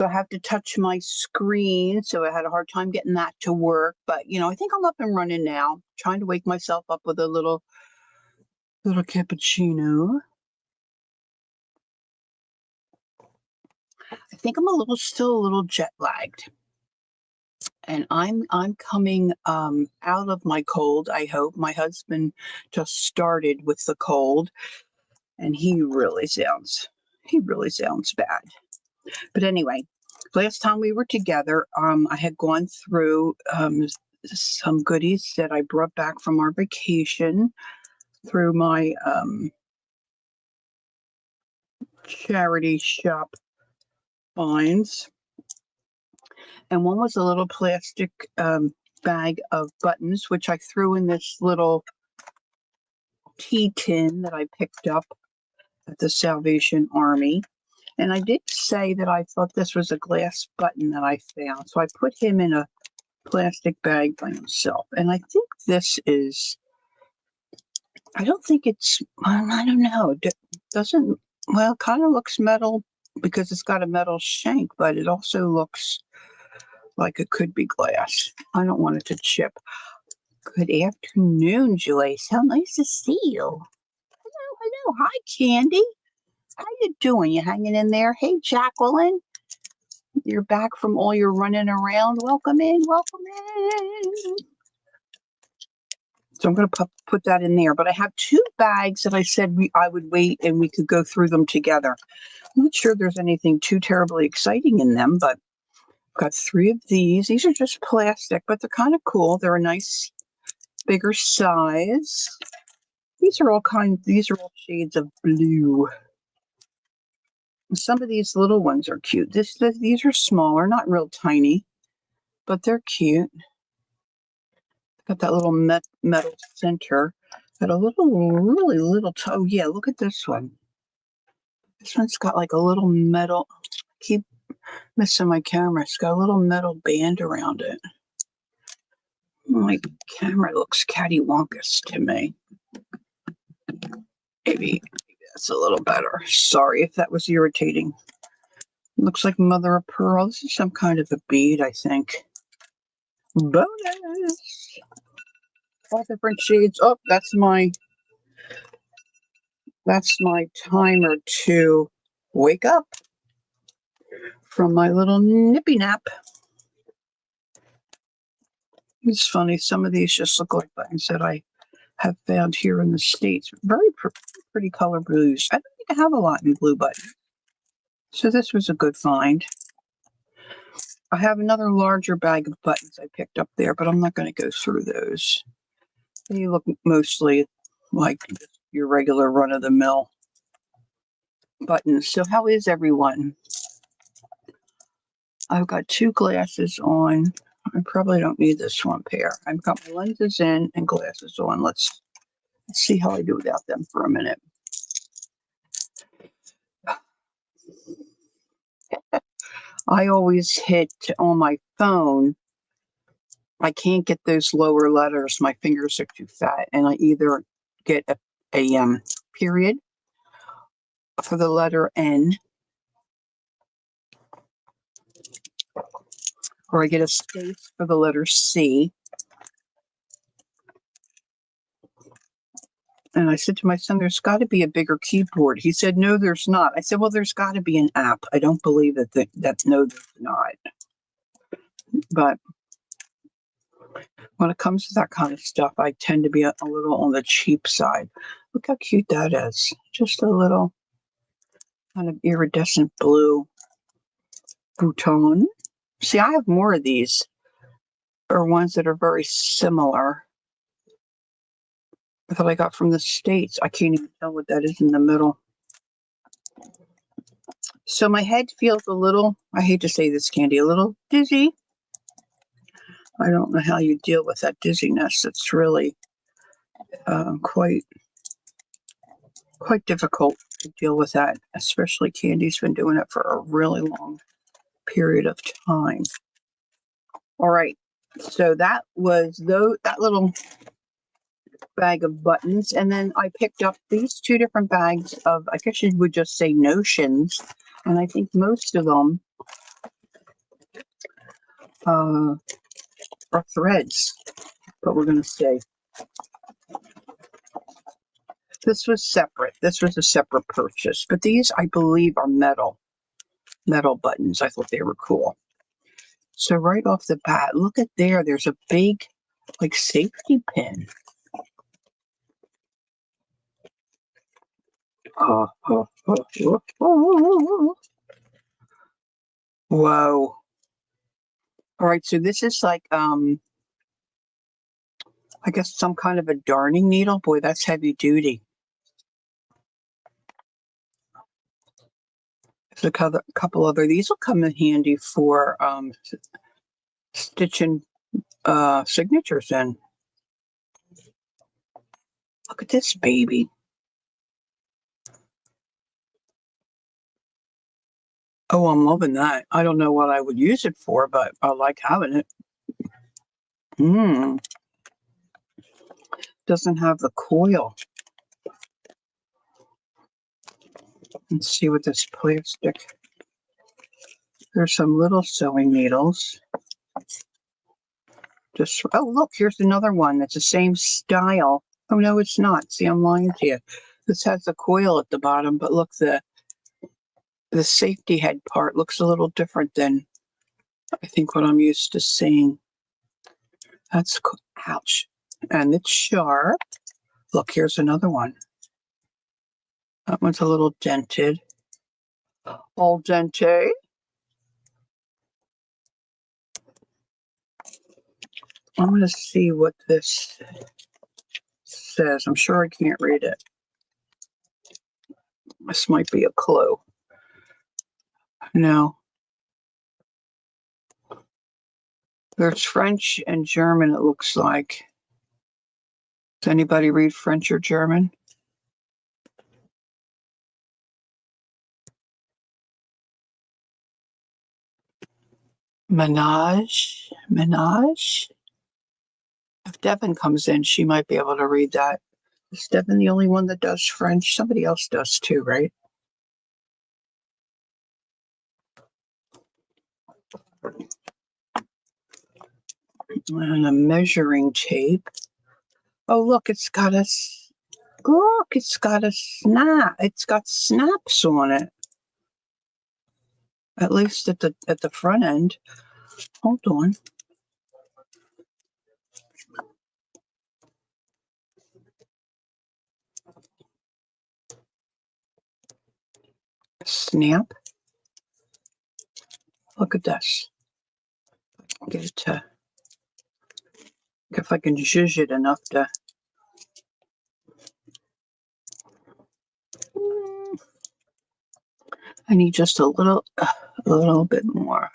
So I have to touch my screen, so I had a hard time getting that to work. But I think I'm up and running now. Trying to wake myself up with a little cappuccino. I think I'm still a little jet lagged. And I'm coming out of my cold, I hope. My husband just started with the cold, and he really sounds bad. But anyway, last time we were together, I had gone through some goodies that I brought back from our vacation through my charity shop finds. And one was a little plastic bag of buttons, which I threw in this little tea tin that I picked up at the Salvation Army. And I did say that I thought this was a glass button that I found. So I put him in a plastic bag by himself. And I think this is, I don't think it's, I don't know. Doesn't, well, kind of looks metal because it's got a metal shank, but it also looks like it could be glass. I don't want it to chip. Good afternoon, Joyce. How nice to see you. Hello. Hi, Candy. How you doing? You hanging in there? Hey, Jacqueline. You're back from all your running around. Welcome in. So I'm going to put that in there. But I have two bags that I said I would wait and we could go through them together. I'm not sure there's anything too terribly exciting in them, but I've got three of these. These are just plastic, but they're kind of cool. They're a nice bigger size. These are all shades of blue. Some of these little ones are cute. These are smaller, not real tiny, but they're cute. Got that little metal center. Got a really little toe. Yeah, look at this one. This one's got like a little metal. Keep missing my camera. It's got a little metal band around it. My camera looks cattywampus to me. Maybe that's a little better. Sorry if that was irritating. Looks like mother of pearl. This is some kind of a bead, I think. Bonus! All different shades. Oh, that's my timer to wake up from my little nippy nap. It's funny. Some of these just look like buttons that I have found here in the States. Very pretty color blues. I don't think I have a lot in blue buttons. So this was a good find. I have another larger bag of buttons I picked up there, but I'm not going to go through those. They look mostly like your regular run-of-the-mill buttons. So how is everyone? I've got two glasses on. I probably don't need this one pair. I've got my lenses in and glasses on. Let's see how I do without them for a minute. I always hit on my phone. I can't get those lower letters. My fingers are too fat, and I either get a period for the letter N, or I get a space for the letter C. And I said to my son, there's got to be a bigger keyboard. He said, no, there's not. I said, well, there's got to be an app. I don't believe that no, there's not. But when it comes to that kind of stuff, I tend to be a little on the cheap side. Look how cute that is. Just a little kind of iridescent blue bouton. See, I have more of these, or ones that are very similar that I got from the States. I can't even tell what that is in the middle. So my head feels a little, I hate to say this, Candy, a little dizzy. I don't know how you deal with that dizziness. It's really quite difficult to deal with that, especially Candy's been doing it for a really long period of time. All right, so that was that little bag of buttons, and then I picked up these two different bags of, I guess you would just say, notions, and I think most of them or threads, but we're going to say this was separate. This was a separate purchase, but these I believe are metal buttons. I thought they were cool. So right off the bat, look at there. There's a big like safety pin. Whoa. All right, so this is like I guess some kind of a darning needle. Boy, that's heavy duty. There's a couple other. These will come in handy for stitching signatures in. Look at this baby. Oh, I'm loving that. I don't know what I would use it for, but I like having it. Doesn't have the coil. Let's see what this plastic. There's some little sewing needles. Oh, look, here's another one that's the same style. Oh, no, it's not. See, I'm lying to you. This has a coil at the bottom, but look, the safety head part looks a little different than I think what I'm used to seeing. That's ouch. And it's sharp. Look, here's another one. That one's a little dented. Al dente. I'm going to see what this says. I'm sure I can't read it. This might be a clue. No. There's French and German, it looks like. Does anybody read French or German? Menage? If Devin comes in, she might be able to read that. Is Devin the only one that does French? Somebody else does too, right? And a measuring tape. Oh, look, it's got a snap. It's got snaps on it. At least at the front end. Hold on. Snap. Look at this. Get it to. If I can zhuzh it enough to. I need just a little bit more.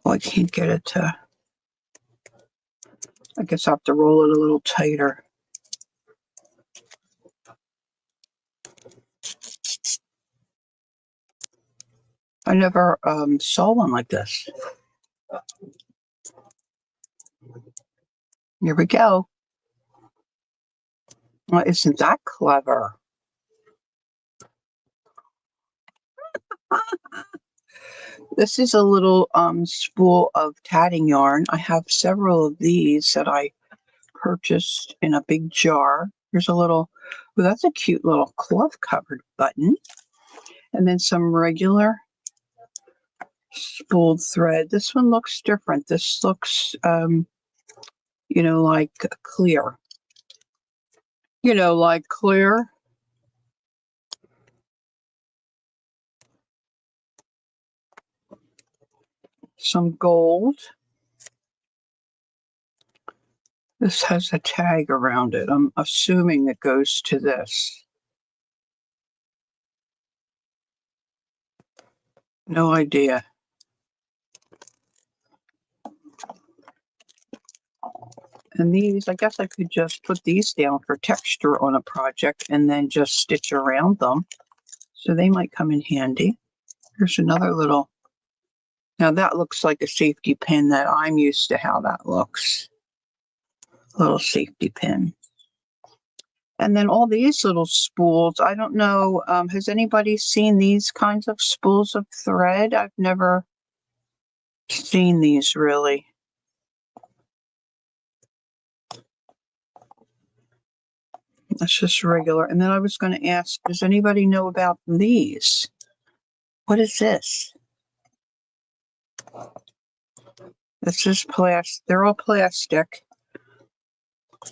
Oh, I can't get it to. I guess I have to roll it a little tighter. I never saw one like this. Here we go. Well, isn't that clever? This is a little spool of tatting yarn. I have several of these that I purchased in a big jar. Here's a little, well, that's a cute little cloth covered button. And then some regular spooled thread. This one looks different. This looks, like clear. Like clear. Some gold. This has a tag around it. I'm assuming it goes to this. No idea. And these, I guess I could just put these down for texture on a project and then just stitch around them. So they might come in handy. Here's another little, now that looks like a safety pin that I'm used to how that looks. Little safety pin. And then all these little spools. I don't know, has anybody seen these kinds of spools of thread? I've never seen these really. That's just regular. And then I was going to ask, does anybody know about these? What is this? This is plastic. They're all plastic.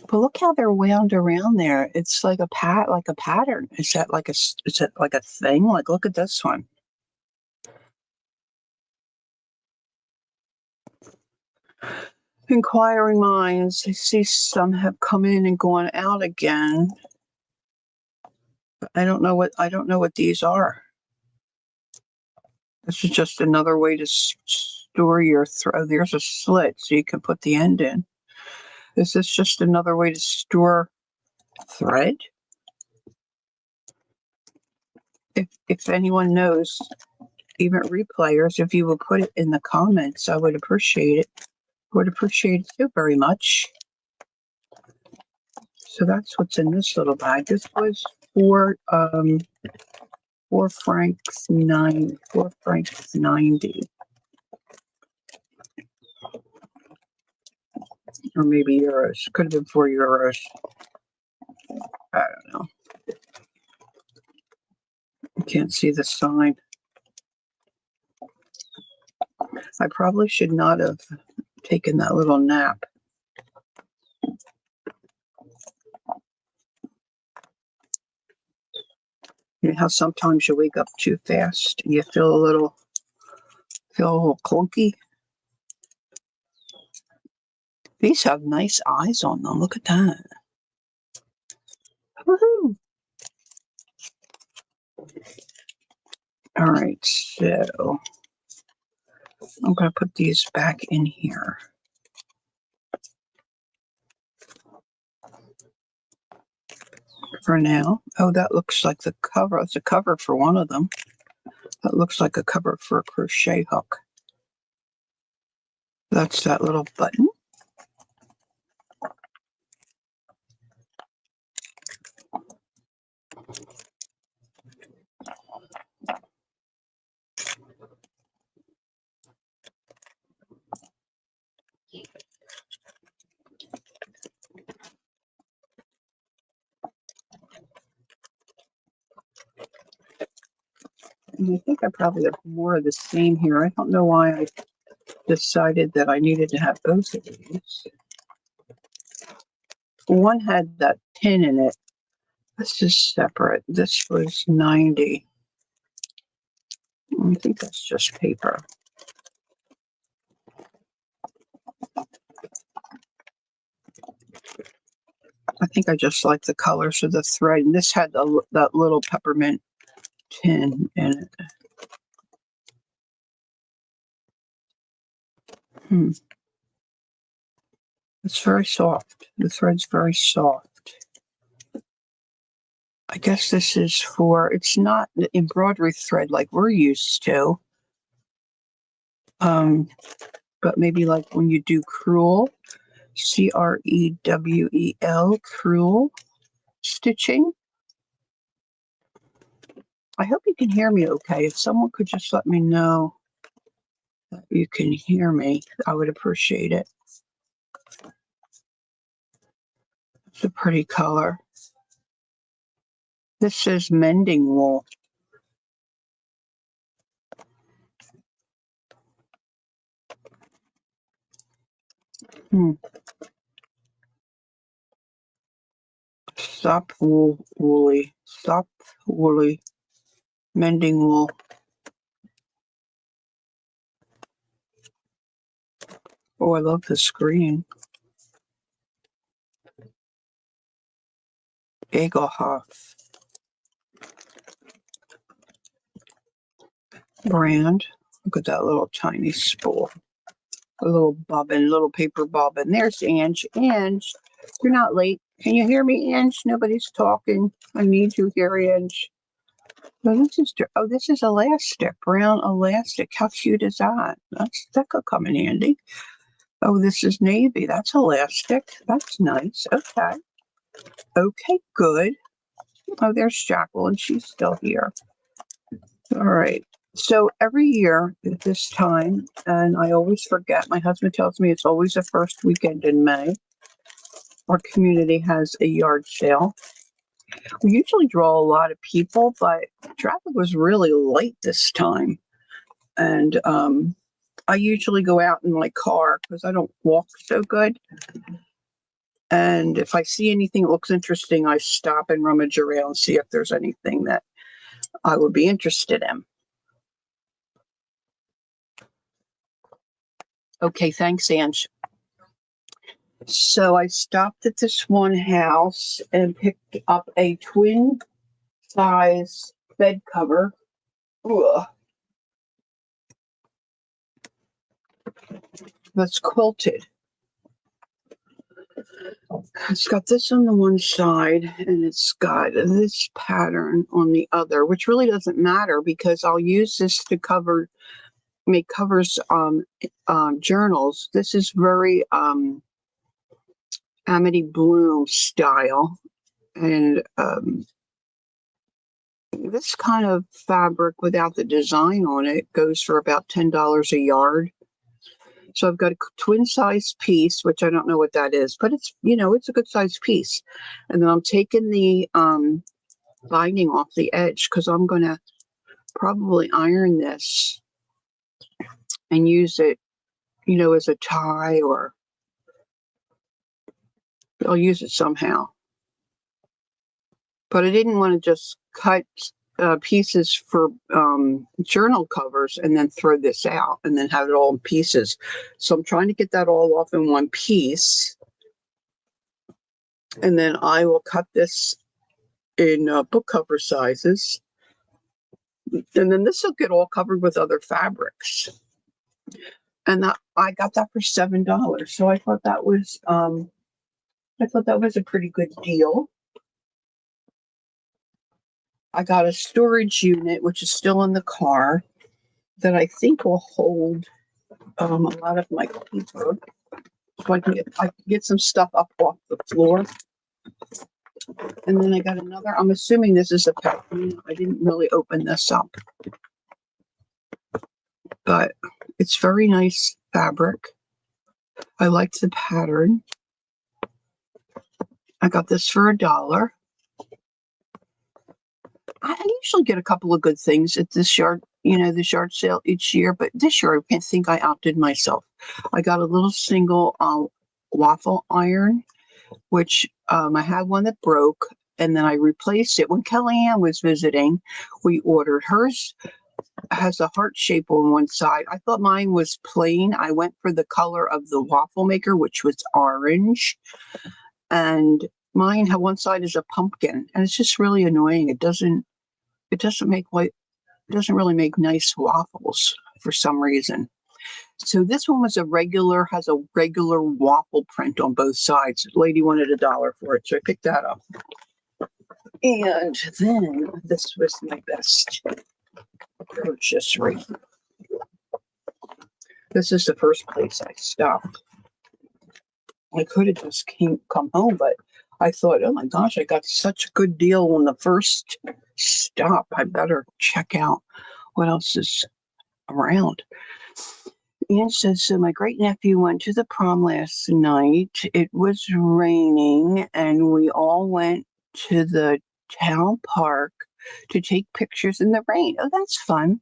But look how they're wound around there. It's like a pattern. Is that like is it like a thing? Like, look at this one. Inquiring minds. I see some have come in and gone out again. But I don't know what these are. This is just another way to store your thread. There's a slit so you can put the end in. Is this just another way to store thread? If anyone knows, even replayers, if you would put it in the comments, I would appreciate it. Would appreciate it too very much. So that's what's in this little bag. This was for £4.90, or maybe euros. Could have been €4. I don't know. I can't see the sign. I probably should not have taken that little nap. You know how sometimes you wake up too fast and you feel a little clunky? These have nice eyes on them. Look at that. Woohoo! All right, so I'm going to put these back in here. For now. Oh, that looks like the cover. It's a cover for one of them. That looks like a cover for a crochet hook. That's that little button. And I think I probably have more of the same here. I don't know why I decided that I needed to have both of these. One had that pin in it. This is separate. This was 90. I think that's just paper. I think I just like the colors of the thread. And this had that little peppermint tin in it. It's very soft. The thread's very soft. I guess this is for, it's not the embroidery thread like we're used to. But maybe like when you do crewel, CREWEL, crewel stitching. I hope you can hear me okay. If someone could just let me know that you can hear me, I would appreciate it. It's a pretty color. This says mending wool. Stop woolly, mending wool. Oh, I love the screen. Egelhoff brand. Look at that little tiny spool. A little bobbin, little paper bobbin. There's Ange. Ange, you're not late. Can you hear me, Ange? Nobody's talking. I need you here, Ange. This is elastic, brown elastic. How cute is that? That could come in handy. Oh, this is navy. That's elastic. That's nice. Okay. Okay, good. Oh, there's Jacqueline. She's still here. All right. So every year at this time, and I always forget, my husband tells me it's always the first weekend in May, our community has a yard sale. We usually draw a lot of people, but traffic was really light this time. And I usually go out in my car because I don't walk so good. And if I see anything that looks interesting, I stop and rummage around and see if there's anything that I would be interested in. Okay, thanks, Ange. So I stopped at this one house and picked up a twin size bed cover. Ugh. That's quilted. It's got this on the one side and it's got this pattern on the other, which really doesn't matter because I'll use this to make covers journals. This is very Amity Bloom style, and this kind of fabric without the design on it goes for about $10 a yard. So I've got a twin size piece, which I don't know what that is, but it's, it's a good size piece. And then I'm taking the binding off the edge because I'm going to probably iron this and use it, as a tie, or I'll use it somehow. But I didn't want to just cut pieces for journal covers and then throw this out and then have it all in pieces. So I'm trying to get that all off in one piece. And then I will cut this in book cover sizes. And then this will get all covered with other fabrics. And I got that for $7. So I thought that was a pretty good deal. I got a storage unit, which is still in the car, that I think will hold a lot of my paper. So I can get some stuff up off the floor. And then I got another, I'm assuming this is a pattern. I didn't really open this up. But it's very nice fabric. I liked the pattern. I got this for $1. I usually get a couple of good things at this yard sale each year, but this year I think I outdid myself. I got a little single waffle iron, which I had one that broke, and then I replaced it. When Kellyanne was visiting, we ordered hers. Has a heart shape on one side. I thought mine was plain. I went for the color of the waffle maker, which was orange, and mine had one side is a pumpkin, and it's just really annoying. It doesn't really make nice waffles for some reason. So this one has a regular waffle print on both sides. The lady wanted $1 for it, so I picked that up. And then this was my best purchase right here. This is the first place I stopped. I could have just come home, but I thought, oh my gosh, I got such a good deal on the first stop. I better check out what else is around. Anne says, so my great nephew went to the prom last night. It was raining and we all went to the town park to take pictures in the rain. Oh, that's fun.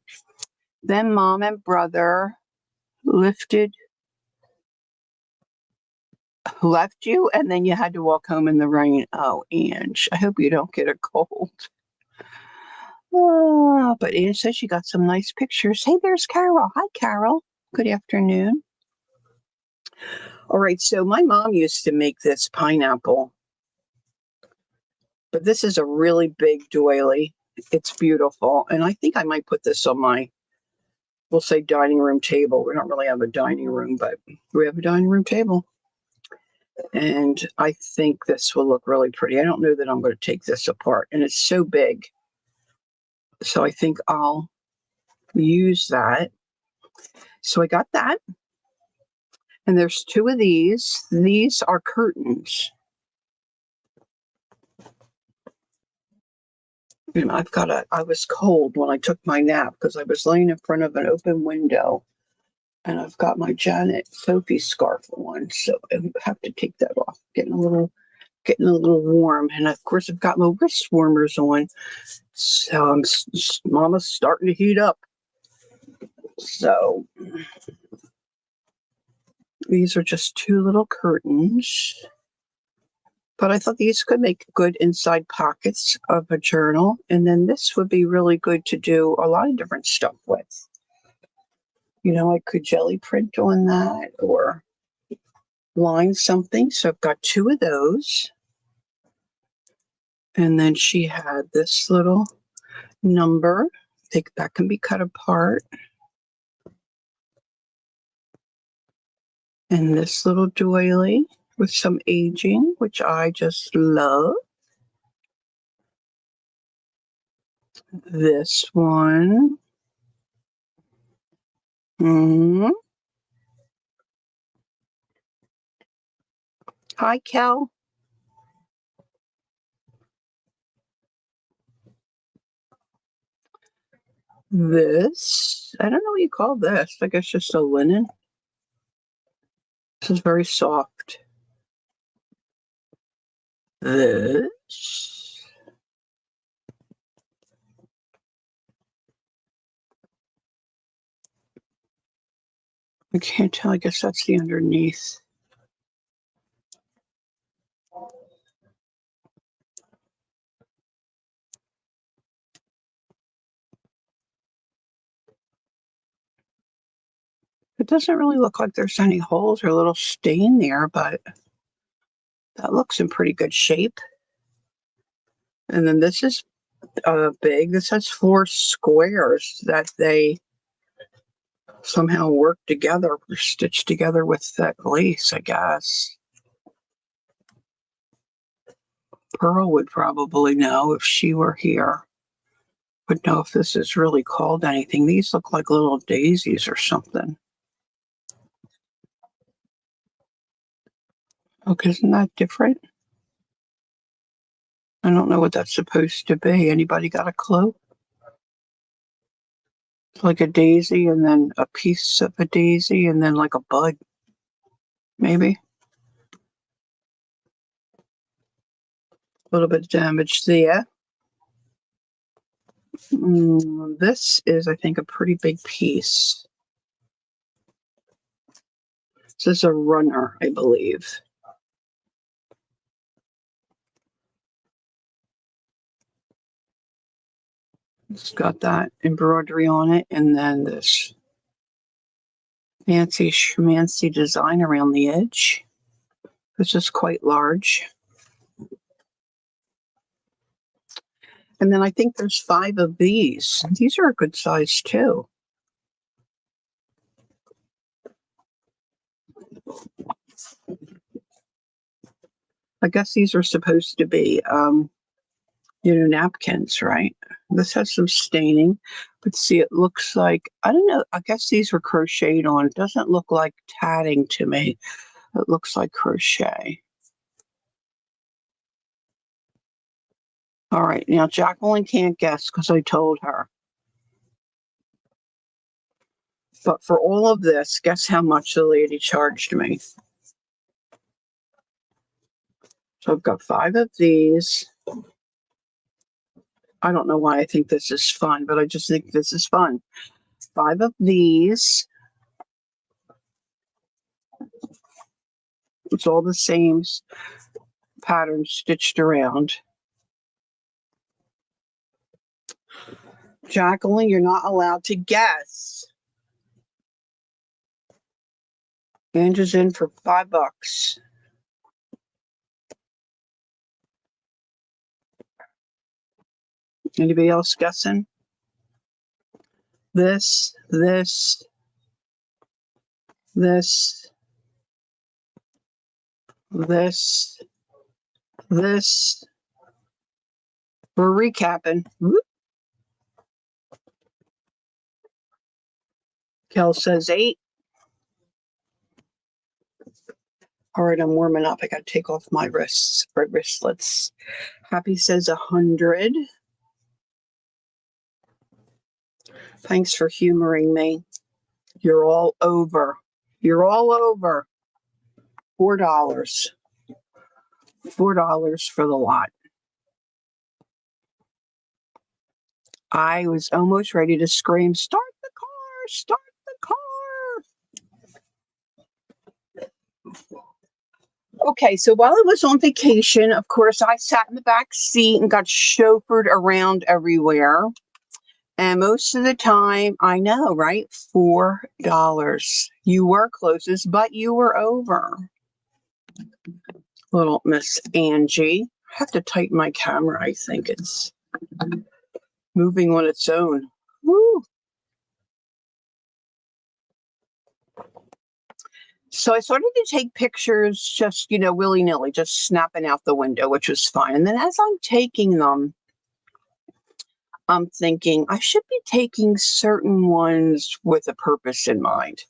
Then mom and brother left you, and then you had to walk home in the rain. Oh, Ange, I hope you don't get a cold. Oh, but Ange says she got some nice pictures. Hey, there's Carol. Hi, Carol. Good afternoon. All right, so my mom used to make this pineapple, but this is a really big doily. It's beautiful, and I think I might put this on we'll say dining room table. We don't really have a dining room, but we have a dining room table. And I think this will look really pretty. I don't know that I'm going to take this apart, and it's so big. So I think I'll use that. So I got that. And there's two of these. These are curtains. You know, I was cold when I took my nap because I was laying in front of an open window, and I've got my Janet Sophie scarf on, so I have to take that off. Getting a little warm, and of course I've got my wrist warmers on, so Mama's starting to heat up. So these are just two little curtains, but I thought these could make good inside pockets of a journal, and then this would be really good to do a lot of different stuff with. You know, I could jelly print on that or line something. So I've got two of those. And then she had this little number. That can be cut apart. And this little doily with some aging, which I just love. This one. Hi, Kel. This, I don't know what you call this. I guess just a linen. This is very soft. This. I can't tell. I guess that's the underneath. It doesn't really look like there's any holes or a little stain there, but that looks in pretty good shape. And then this is big. This has 4 squares that they somehow worked together or stitched together with that lace, I guess. Pearl would probably know if she were here. Would know if this is really called anything. These look like little daisies or something. Okay, isn't that different? I don't know what that's supposed to be. Anybody got a clue? It's like a daisy and then a piece of a daisy and then like a bud. Maybe. A little bit of damage there. This is, I think, a pretty big piece. This is a runner, I believe. It's got that embroidery on it, and then this fancy schmancy design around the edge. This is quite large. And then I think there's 5 of these. These are a good size too. I guess these are supposed to be, napkins, right? This has some staining, but see, it looks like, I don't know, I guess these were crocheted on. It doesn't look like tatting to me. It looks like crochet. All right, now Jacqueline can't guess because I told her. But for all of this, guess how much the lady charged me? So I've got 5 of these. I don't know why I think this is fun, but I just think this is fun. 5 of these. It's all the same pattern stitched around. Jacqueline, you're not allowed to guess. Angie's in for $5. Anybody else guessing? This. We're recapping. Whoop. Kel says 8. All right, I'm warming up. I got to take off my wristlets. Happy says 100. Thanks for humoring me. You're all over. You're all over. $4. $4 for the lot. I was almost ready to scream, "Start the car! Start the car!" Okay, so while I was on vacation, of course, I sat in the back seat and got chauffeured around everywhere. And most of the time, I know, right? $4. You were closest, but you were over. Little Miss Angie. I have to tighten my camera. I think it's moving on its own. Woo. So I started to take pictures just, willy-nilly, just snapping out the window, which was fine. And then as I'm taking them, I'm thinking I should be taking certain ones with a purpose in mind.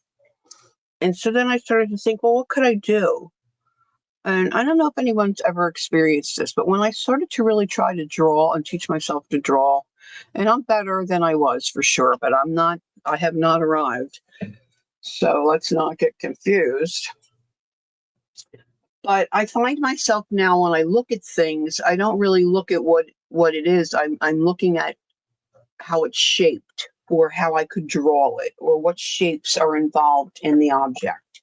And so then I started to think, well, what could I do? And I don't know if anyone's ever experienced this, but when I started to really try to draw and teach myself to draw, and I'm better than I was for sure, but I have not arrived. So let's not get confused. But I find myself now when I look at things, I don't really look at what it is. I'm looking at how it's shaped or how I could draw it or what shapes are involved in the object.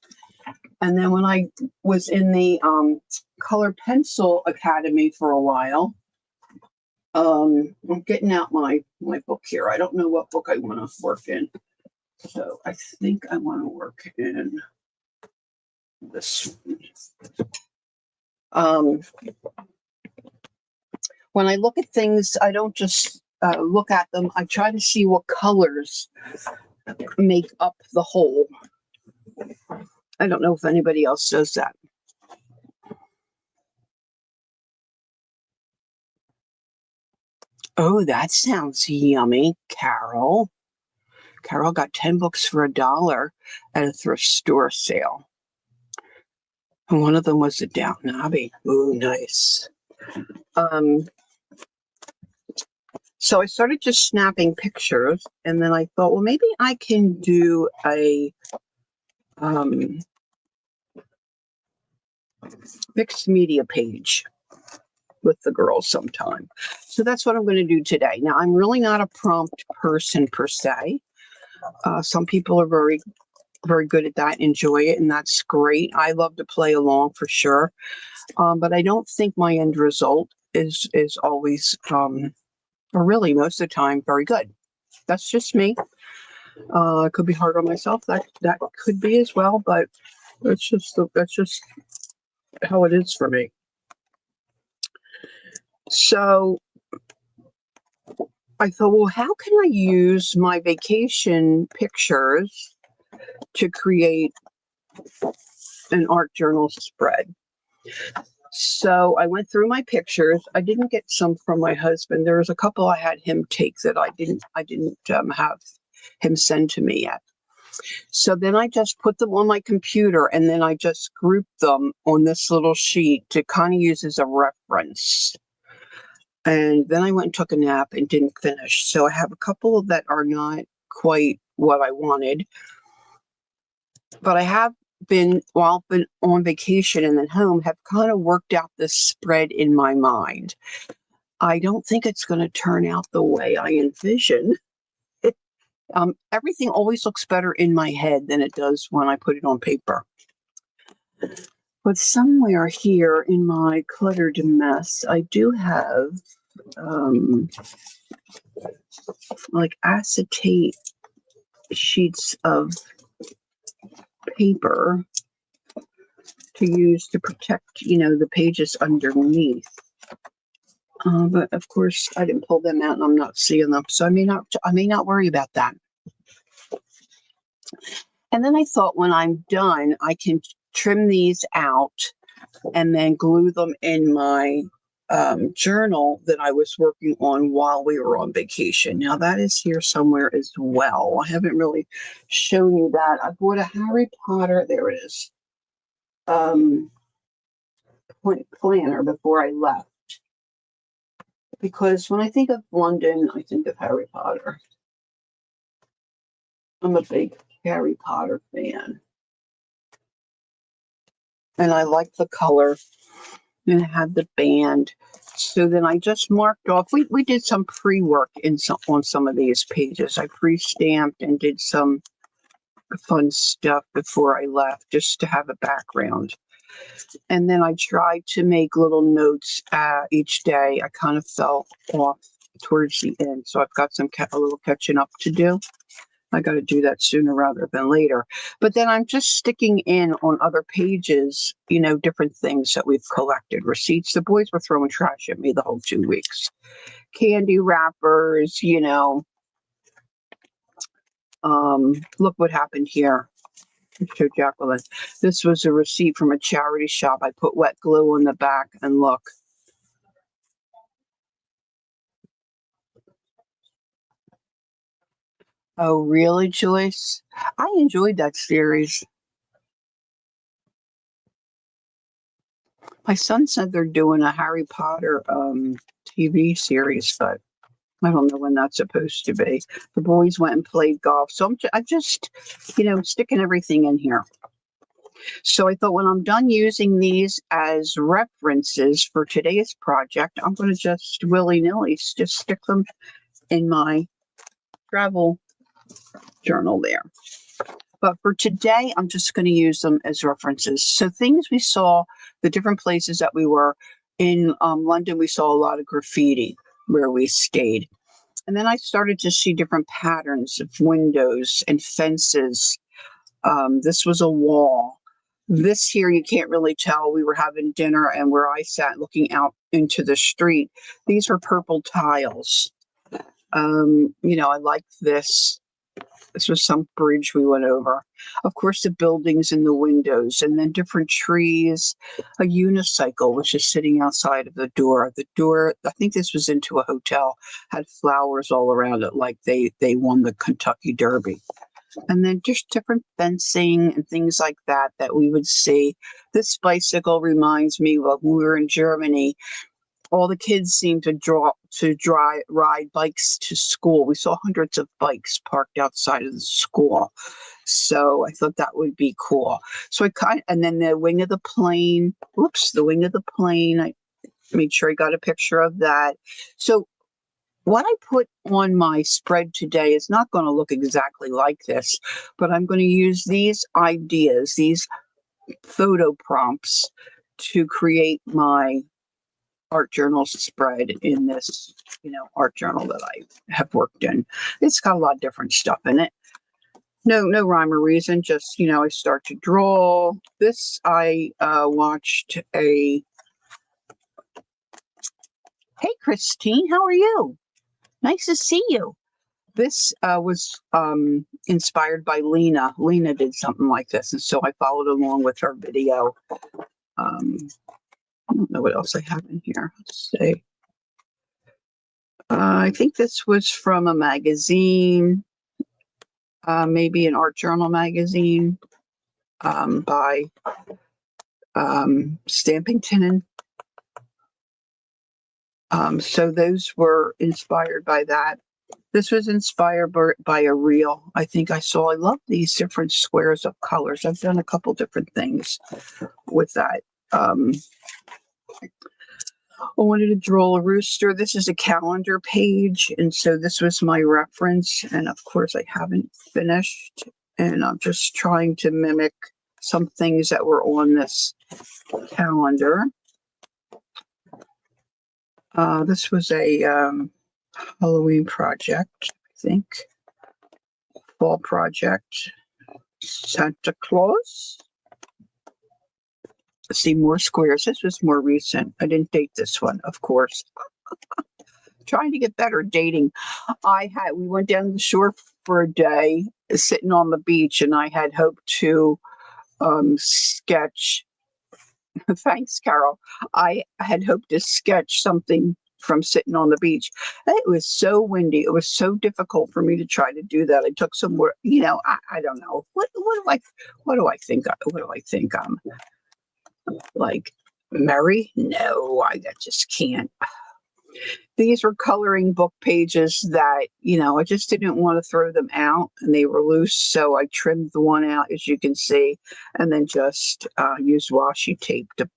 And then when I was in the Color Pencil Academy for a while, I'm getting out my book here. I don't know what book I want to work in. So I think I want to work in this one. When I look at things, I don't just look at them. I try to see what colors make up the whole. I don't know if anybody else does that. Oh, that sounds yummy, Carol. Carol got 10 books for $1 at a thrift store sale. And one of them was a Downton Abbey. Ooh, nice. So I started just snapping pictures, and then I thought, well, maybe I can do a mixed media page with the girls sometime. So that's what I'm going to do today. Now, I'm really not a prompt person per se. Some people are very, very good at that, enjoy it, and that's great. I love to play along for sure. But I don't think my end result is always, or really most of the time, very good. That's just me. I could be hard on myself. That could be as well, but that's just how it is for me. So I thought, well, how can I use my vacation pictures to create an art journal spread? So I went through my pictures. I didn't get some from my husband. There was a couple I had him take that I didn't have him send to me yet. So then I just put them on my computer and then I just grouped them on this little sheet to kind of use as a reference. And then I went and took a nap and didn't finish. So I have a couple that are not quite what I wanted. But I have been, while I've been on vacation and then home, have kind of worked out this spread in my mind. I don't think it's going to turn out the way I envision. Everything always looks better in my head than it does when I put it on paper. But somewhere here in my cluttered mess, I do have like acetate sheets of paper to use to protect, the pages underneath. But of course, I didn't pull them out, and I'm not seeing them, so I may not worry about that. And then I thought, when I'm done, I can trim these out and then glue them in my journal that I was working on while we were on vacation. Now that is here somewhere as well. I haven't really shown you that. I bought a Harry Potter. There it is. Planner before I left. Because when I think of London, I think of Harry Potter. I'm a big Harry Potter fan. And I like the color. And it had the band. So then I just marked off. We did some pre-work on some of these pages. I pre-stamped and did some fun stuff before I left just to have a background. And then I tried to make little notes each day. I kind of fell off towards the end. So I've got a little catching up to do. I got to do that sooner rather than later. But then I'm just sticking in on other pages, different things that we've collected. Receipts. The boys were throwing trash at me the whole 2 weeks. Candy wrappers, look what happened here. Show Jacqueline. This was a receipt from a charity shop. I put wet glue on the back and look. Oh, really, Joyce? I enjoyed that series. My son said they're doing a Harry Potter TV series, but I don't know when that's supposed to be. The boys went and played golf. So I'm just, sticking everything in here. So I thought when I'm done using these as references for today's project, I'm going to just willy-nilly just stick them in my travel journal there. But for today, I'm just going to use them as references. So things we saw, the different places that we were. In London, we saw a lot of graffiti where we stayed. And then I started to see different patterns of windows and fences. This was a wall. This here, you can't really tell. We were having dinner and where I sat looking out into the street, these are purple tiles. I like this. This was some bridge we went over. Of course, the buildings and the windows, and then different trees. A unicycle, which is sitting outside of the door. The door, I think this was into a hotel, had flowers all around it, like they won the Kentucky Derby. And then just different fencing and things like that we would see. This bicycle reminds me of when we were in Germany. All the kids seemed to ride bikes to school. We saw hundreds of bikes parked outside of the school. So I thought that would be cool. So and then the wing of the plane. The wing of the plane. I made sure I got a picture of that. So what I put on my spread today is not going to look exactly like this, but I'm going to use these ideas, these photo prompts to create my art journal spread in this, art journal that I have worked in. It's got a lot of different stuff in it. No rhyme or reason, just, I start to draw. This, I watched Hey, Christine, how are you? Nice to see you. This was inspired by Lena. Lena did something like this, and so I followed along with her video. I don't know what else I have in here. Let's see. I think this was from a magazine, maybe an art journal magazine by Stampington. So those were inspired by that. This was inspired by a reel I think I saw. I love these different squares of colors. I've done a couple different things with that. I wanted to draw a rooster. This is a calendar page, and so this was my reference. And of course, I haven't finished, and I'm just trying to mimic some things that were on this calendar. This was a Halloween project, I think. Fall project. Santa Claus. Let's see, more squares. This was more recent. I didn't date this one, of course. Trying to get better dating. We went down to the shore for a day, sitting on the beach, and I had hoped to sketch. Thanks, Carol. I had hoped to sketch something from sitting on the beach. It was so windy. It was so difficult for me to try to do that. I took some more, I don't know. What do I think? What do I think? Like Mary? No, I just can't. These were coloring book pages that, I just didn't want to throw them out and they were loose. So I trimmed the one out, as you can see, and then just used washi tape to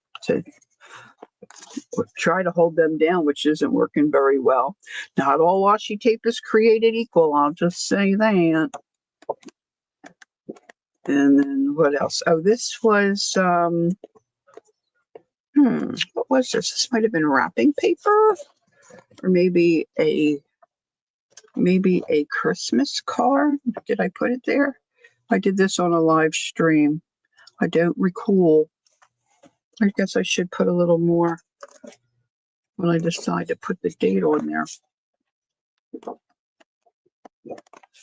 try to hold them down, which isn't working very well. Not all washi tape is created equal. I'll just say that. And then what else? Oh, this was, what was this? This might have been wrapping paper, or maybe a Christmas card. Did I put it there? I did this on a live stream. I don't recall. I guess I should put a little more when I decide to put the date on there.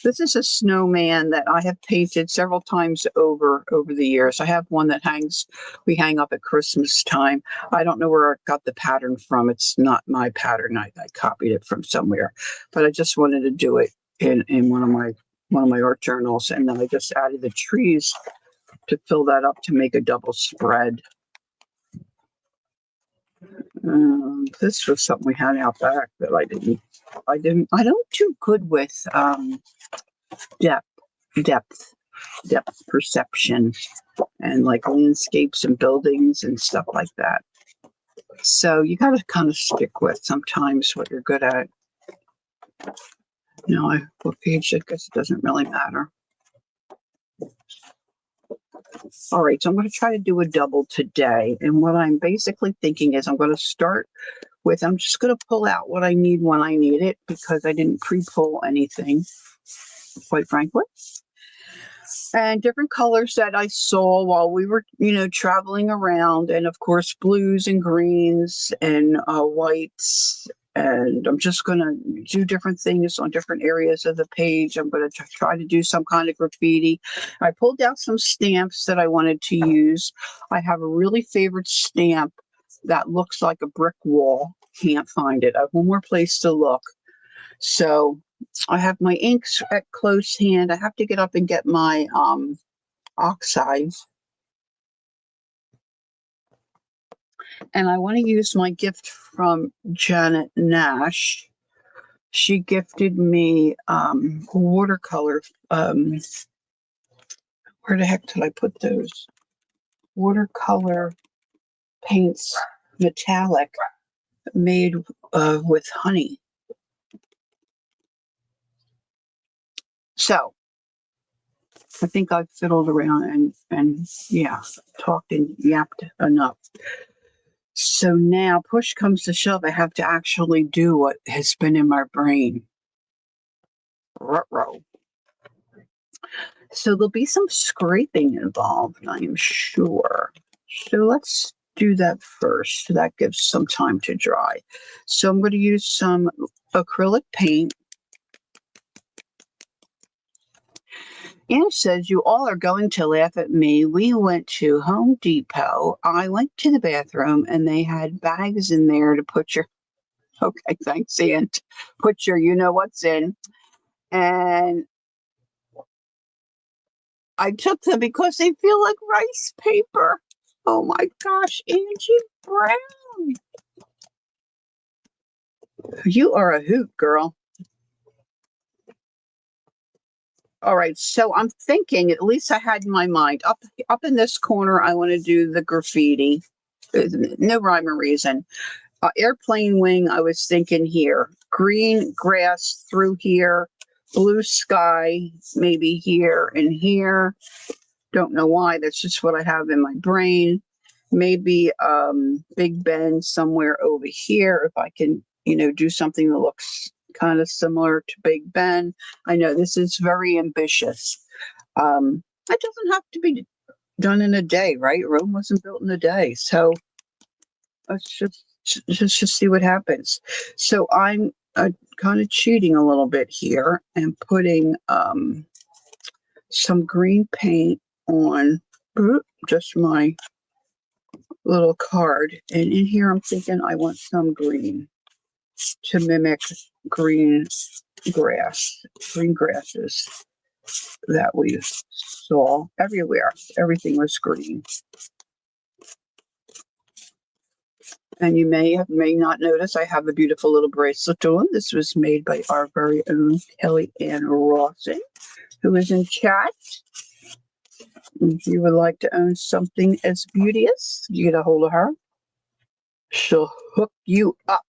This is a snowman that I have painted several times over the years. I have one that we hang up at Christmas time. I don't know where I got the pattern from. It's not my pattern. I copied it from somewhere, but I just wanted to do it in one of my art journals, and then I just added the trees to fill that up to make a double spread. This was something we had out back that I don't do good with depth perception and like landscapes and buildings and stuff like that. So you got to kind of stick with sometimes what you're good at. What page? I guess it doesn't really matter. All right, so I'm going to try to do a double today. And what I'm basically thinking is I'm going to start with, I'm just going to pull out what I need when I need it, because I didn't pre-pull anything, quite frankly. And different colors that I saw while we were, traveling around. And of course, blues and greens and whites. And I'm just going to do different things on different areas of the page. I'm going to try to do some kind of graffiti. I pulled out some stamps that I wanted to use. I have a really favorite stamp that looks like a brick wall. Can't find it. I have one more place to look. So I have my inks at close hand. I have to get up and get my oxides. And I want to use my gift from Janet Nash. She gifted me watercolor. Where the heck did I put those? Watercolor paints, metallic, made with honey. So I think I've fiddled around and talked and yapped enough. So now push comes to shove, I have to actually do what has been in my brain. Ruh-roh. So there'll be some scraping involved, I am sure. So let's do that first. That gives some time to dry. So I'm going to use some acrylic paint. Anne says, you all are going to laugh at me. We went to Home Depot. I went to the bathroom and they had bags in there to put your, okay, thanks, Anne. Put your, what's in. And I took them because they feel like rice paper. Oh my gosh, Angie Brown. You are a hoot, girl. All right, so I'm thinking, at least I had in my mind, up in this corner, I want to do the graffiti. No rhyme or reason. Airplane wing, I was thinking here. Green grass through here. Blue sky, maybe here and here. Don't know why. That's just what I have in my brain. Maybe Big Ben somewhere over here, if I can, do something that looks kind of similar to Big Ben. I know this is very ambitious. It doesn't have to be done in a day, right? Rome wasn't built in a day. So let's just see what happens. So I'm kind of cheating a little bit here and putting some green paint on just my little card. And in here, I'm thinking I want some green to mimic green grasses that we saw everywhere. Everything was green. And you may not notice I have a beautiful little bracelet on. This was made by our very own Kelly Ann Rawson, who is in chat. If you would like to own something as beauteous, you get a hold of her. She'll hook you up.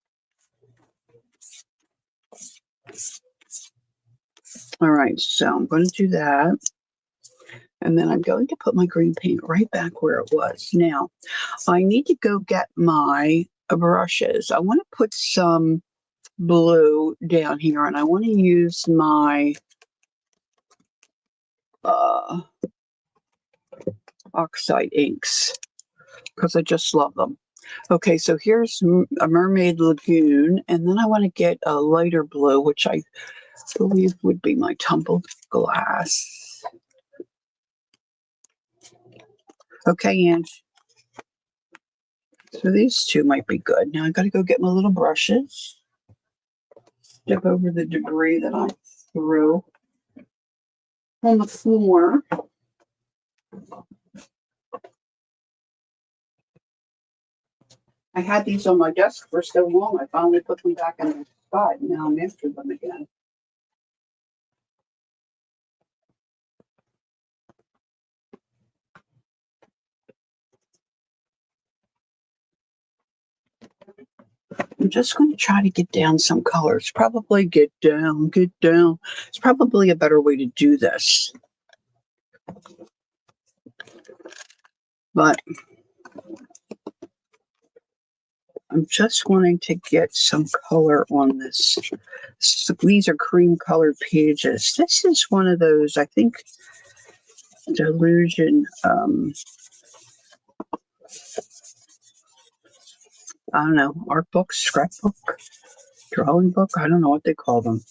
All right, so I'm going to do that. And then I'm going to put my green paint right back where it was. Now, I need to go get my brushes. I want to put some blue down here, and I want to use my oxide inks because I just love them. Okay, so here's a Mermaid Lagoon, and then I want to get a lighter blue, which I believe would be my tumbled glass. Okay, Ange. So these two might be good. Now I got to go get my little brushes. Step over the debris that I threw on the floor. I had these on my desk for so long, I finally put them back in their spot, and now I'm after them again. I'm just going to try to get down some colors. Probably get down. It's probably a better way to do this. But I'm just wanting to get some color on this. So these are cream colored pages. This is one of those, I think, Delusion. I don't know, art book, scrapbook, drawing book. I don't know what they call them.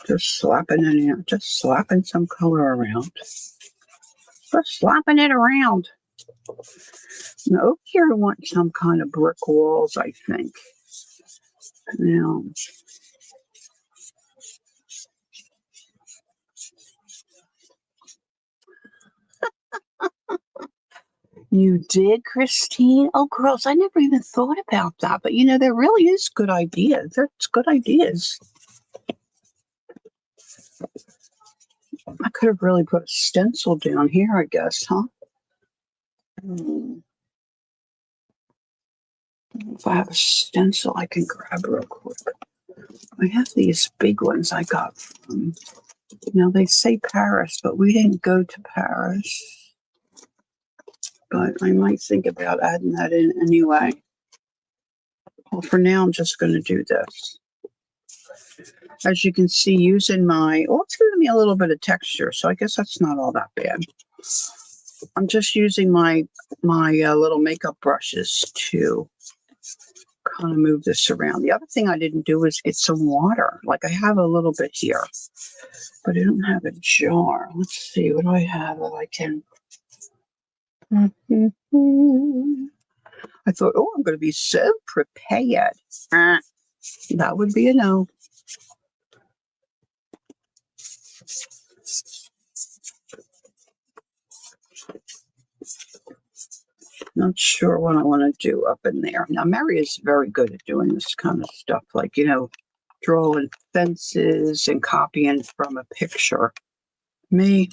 Just slapping it in, just slapping some color around. Just slapping it around. Now, over here, I want some kind of brick walls, I think. Now, you did, Christine? Oh, girls, I never even thought about that. But, there really is good ideas. There's good ideas. I could have really put a stencil down here, I guess, huh? If I have a stencil, I can grab real quick. I have these big ones I got from, they say Paris, but we didn't go to Paris. But I might think about adding that in anyway. Well, for now, I'm just going to do this. As you can see, using it's giving me a little bit of texture, so I guess that's not all that bad. I'm just using my little makeup brushes to kind of move this around. The other thing I didn't do is get some water. Like I have a little bit here, but I don't have a jar. Let's see, what do I have that I can... I thought, I'm going to be so prepared. That would be a no. Not sure what I want to do up in there. Now, Mary is very good at doing this kind of stuff, like, drawing fences and copying from a picture. Me,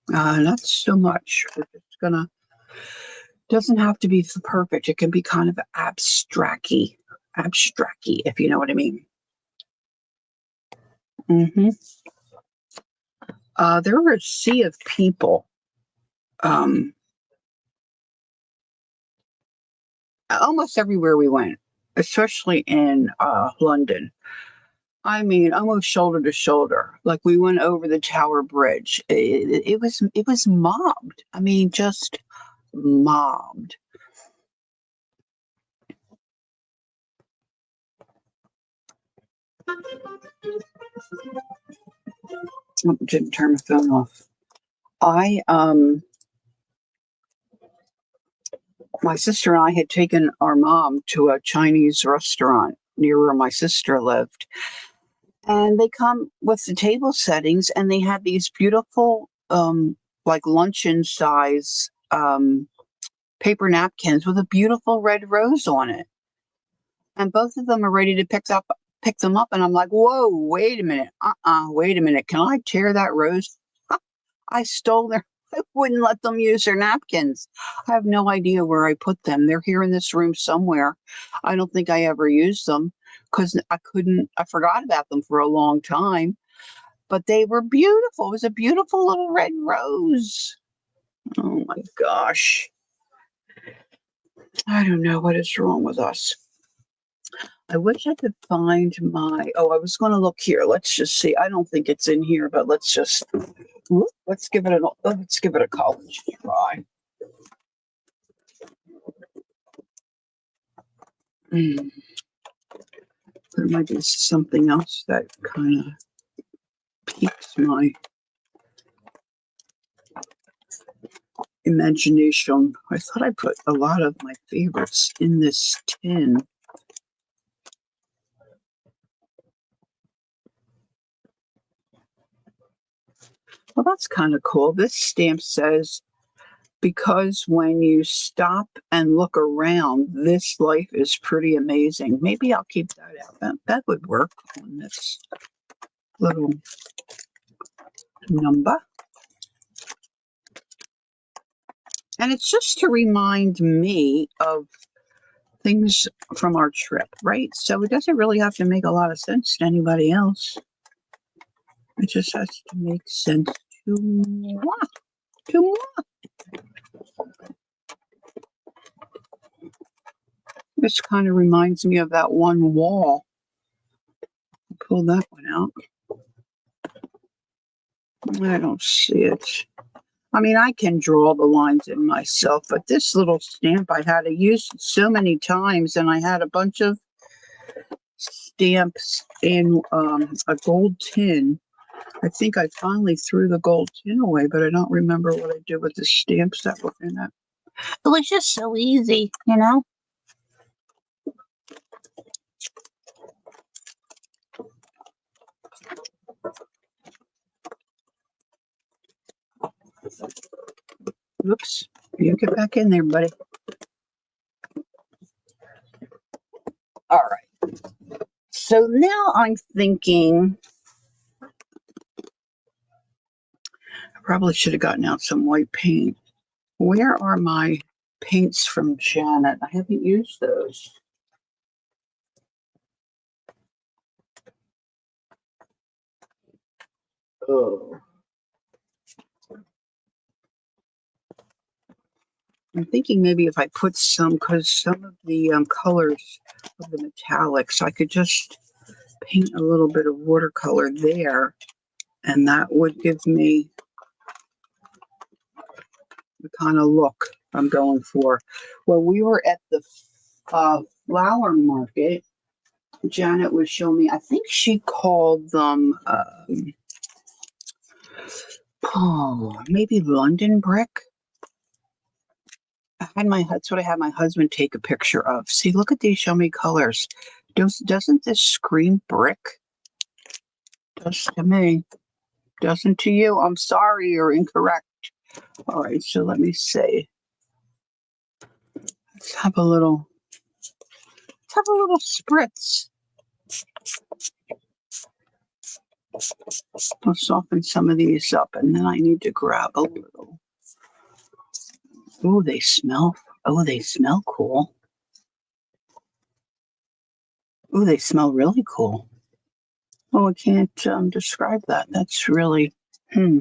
not so much. We're just doesn't have to be perfect. It can be kind of abstract-y, if you know what I mean. There were a sea of people. Almost everywhere we went, especially in London. I mean, almost shoulder to shoulder. Like we went over the Tower Bridge. It was mobbed. I mean, just mobbed. Didn't turn my phone off. My sister and I had taken our mom to a Chinese restaurant near where my sister lived. And they come with the table settings, and they had these beautiful like luncheon size paper napkins with a beautiful red rose on it. And both of them are ready to pick them up. And I'm like, whoa, wait a minute. Wait a minute. Can I tear that rose? I stole their, I wouldn't let them use their napkins. I have no idea where I put them. They're here in this room somewhere. I don't think I ever used them because I forgot about them for a long time. But they were beautiful. It was a beautiful little red rose. Oh my gosh. I don't know what is wrong with us. I wish I could find I was going to look here. Let's just see. I don't think it's in here, but let's give it a college try. There might be something else that kind of piques my imagination. I thought I put a lot of my favorites in this tin. Well, that's kind of cool. This stamp says, because when you stop and look around, this life is pretty amazing. Maybe I'll keep that out. That would work on this little number. And it's just to remind me of things from our trip, right? So it doesn't really have to make a lot of sense to anybody else. It just has to make sense to moi. This kind of reminds me of that one wall. Pull that one out. I don't see it. I mean, I can draw the lines in myself, but this little stamp I had to use so many times, and I had a bunch of stamps in a gold tin. I think I finally threw the gold tin away, but I don't remember what I did with the stamps that were in it. It was just so easy, you know? Oops, you get back in there, buddy. All right. So now I'm thinking I probably should have gotten out some white paint. Where are my paints from Janet? I haven't used those. Oh. I'm thinking maybe if I put some, because some of the colors of the metallics, I could just paint a little bit of watercolor there, and that would give me the kind of look I'm going for. Well, we were at the flower market. Janet was showing me, I think she called them, maybe London brick. That's what I had my husband take a picture of. See, look at these show me colors. Doesn't this scream brick? Does to me. Doesn't to you. I'm sorry, you're incorrect. All right, so let me see. Let's have a little spritz. I'll soften some of these up, and then I need to grab a little. Oh, they smell cool. Oh, they smell really cool. Oh, I can't describe that. That's really, Hmm.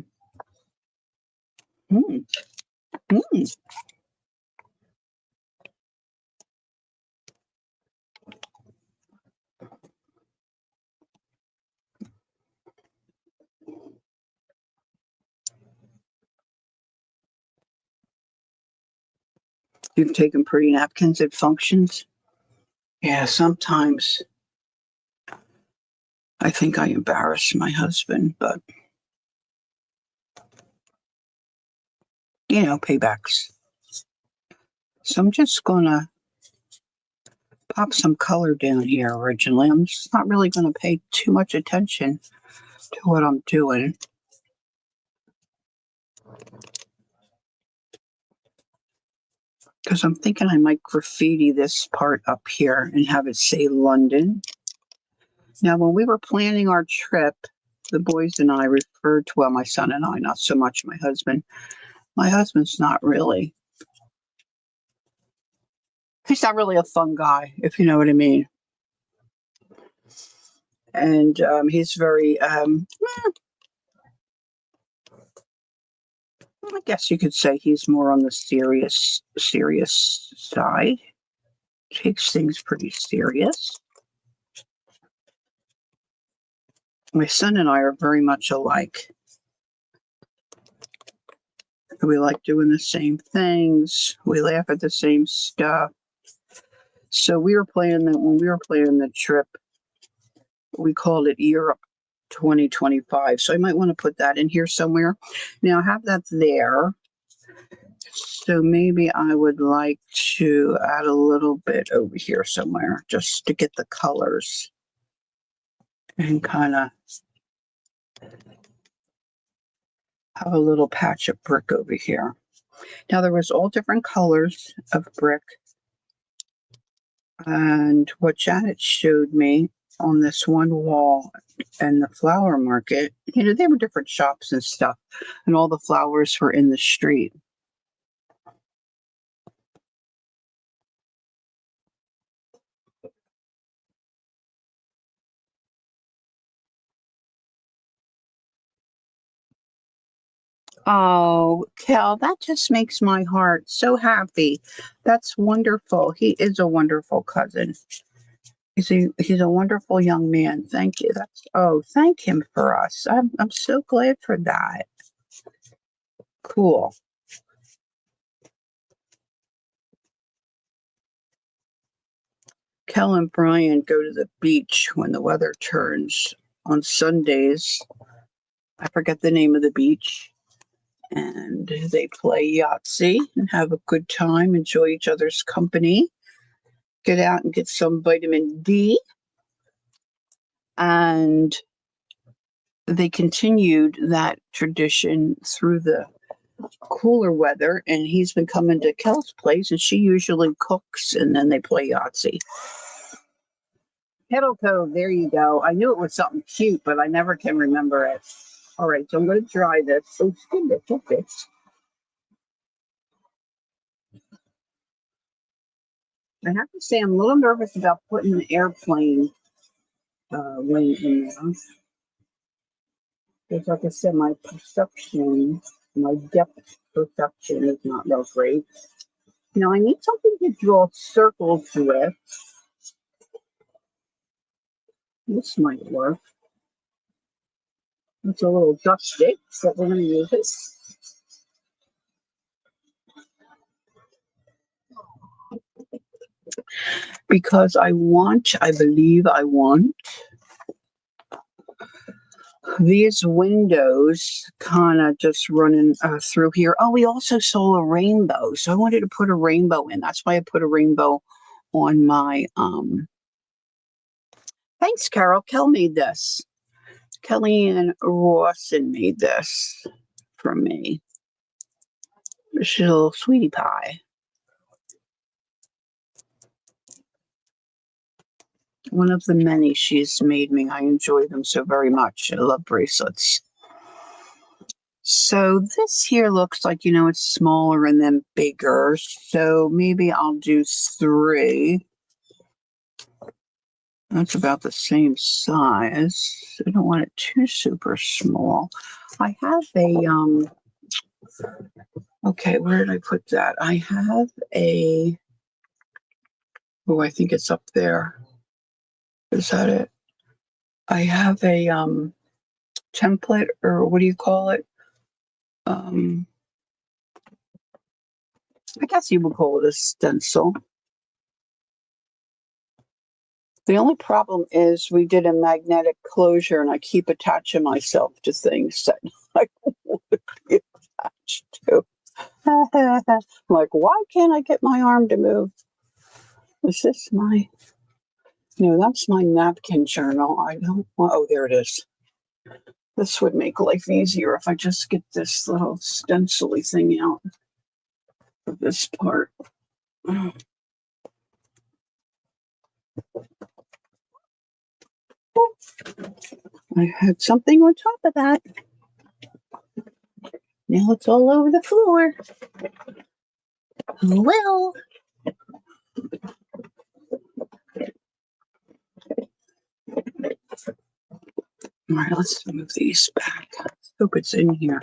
You've taken pretty napkins at functions? Yeah, sometimes I think I embarrass my husband, but paybacks. So I'm just gonna pop some color down here originally. I'm just not really gonna pay too much attention to what I'm doing. Because I'm thinking I might graffiti this part up here and have it say London. Now, when we were planning our trip, the boys and I referred to, well, my son and I, not so much my husband. My husband's not really, he's not really a fun guy, if you know what I mean. And he's very, I guess you could say he's more on the serious side. Takes things pretty serious. My son and I are very much alike. We like doing the same things. We laugh at the same stuff. So we were planning that when we were planning the trip, we called it Europe 2025. So I might want to put that in here somewhere. Now I have that there. So maybe I would like to add a little bit over here somewhere just to get the colors and kind of have a little patch of brick over here. Now there was all different colors of brick. And what Janet showed me on this one wall and the flower market, they were different shops and stuff, and all the flowers were in the street. Oh, Kel, that just makes my heart so happy. That's wonderful. He is a wonderful cousin. He's a wonderful young man. Thank you. Thank him for us. I'm so glad for that. Cool. Kel and Brian go to the beach when the weather turns on Sundays. I forget the name of the beach. And they play Yahtzee and have a good time, enjoy each other's company, get out and get some vitamin D. And they continued that tradition through the cooler weather. And he's been coming to Kel's place, and she usually cooks, and then they play Yahtzee. Kettle Cove, there you go. I knew it was something cute, but I never can remember it. All right, so I'm going to try this. Oh, skin it, took this. I have to say, I'm a little nervous about putting the airplane wing in there. Because, like I said, my depth perception is not real great. Now, I need something to draw circles with. This might work. It's a little dusty, so we're going to use it. Because I believe I want these windows kind of just running through here. Oh, we also saw a rainbow. So I wanted to put a rainbow in. That's why I put a rainbow on my, thanks, Carol. Kel made this. Kellyanne Rawson made this for me. She's a little sweetie pie. One of the many she's made me. I enjoy them so very much. I love bracelets. So this here looks like, it's smaller and then bigger. So maybe I'll do 3. That's about the same size. I don't want it too super small. I have a, okay, where did I put that? I have a, I think it's up there. Is that it? I have a template, or what do you call it? I guess you would call it a stencil. The only problem is we did a magnetic closure, and I keep attaching myself to things that I want to be attached to. I'm like, why can't I get my arm to move? Is this no, that's my napkin journal. I don't want, there it is. This would make life easier if I just get this little stencil-y thing out of this part. I had something on top of that. Now it's all over the floor. Oh well. All right, let's move these back. Let's hope it's in here.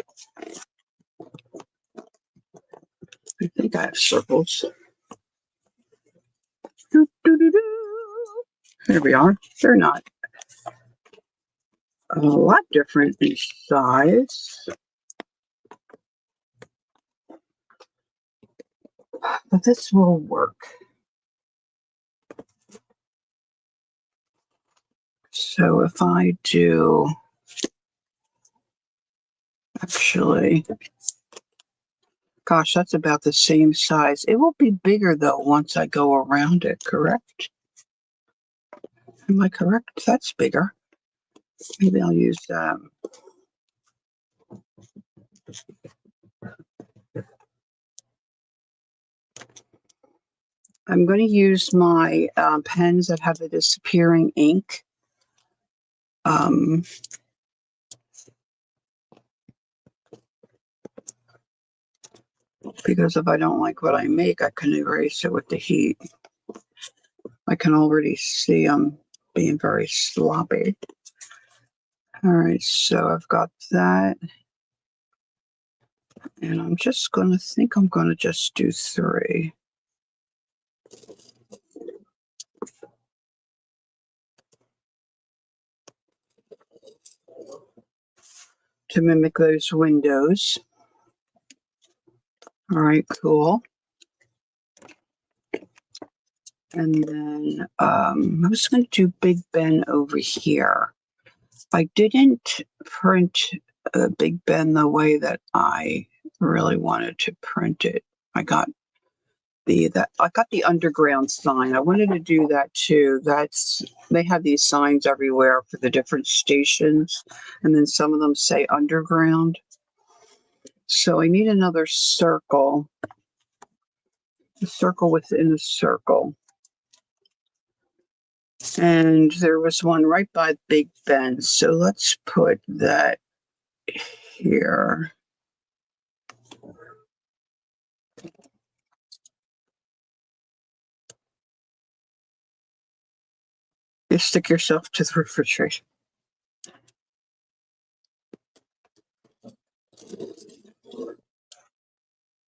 I think I have circles. There we are. They're not a lot different in size, but this will work. So if I do, actually, gosh, that's about the same size. It will be bigger though once I go around it, correct? Am I correct? That's bigger. Maybe I'll use I'm going to use my pens that have the disappearing ink. Because if I don't like what I make, I can erase it with the heat. I can already see I'm being very sloppy. All right, so I've got that. And I'm just going to think I'm going to just do 3. To mimic those windows. All right, cool. And then I was going to do Big Ben over here. I didn't print Big Ben the way that I really wanted to print it. I got the underground sign. I wanted to do that too. They have these signs everywhere for the different stations, and then some of them say underground. So I need another circle. A circle within a circle. And there was one right by Big Ben. So let's put that here. You stick yourself to the refrigerator.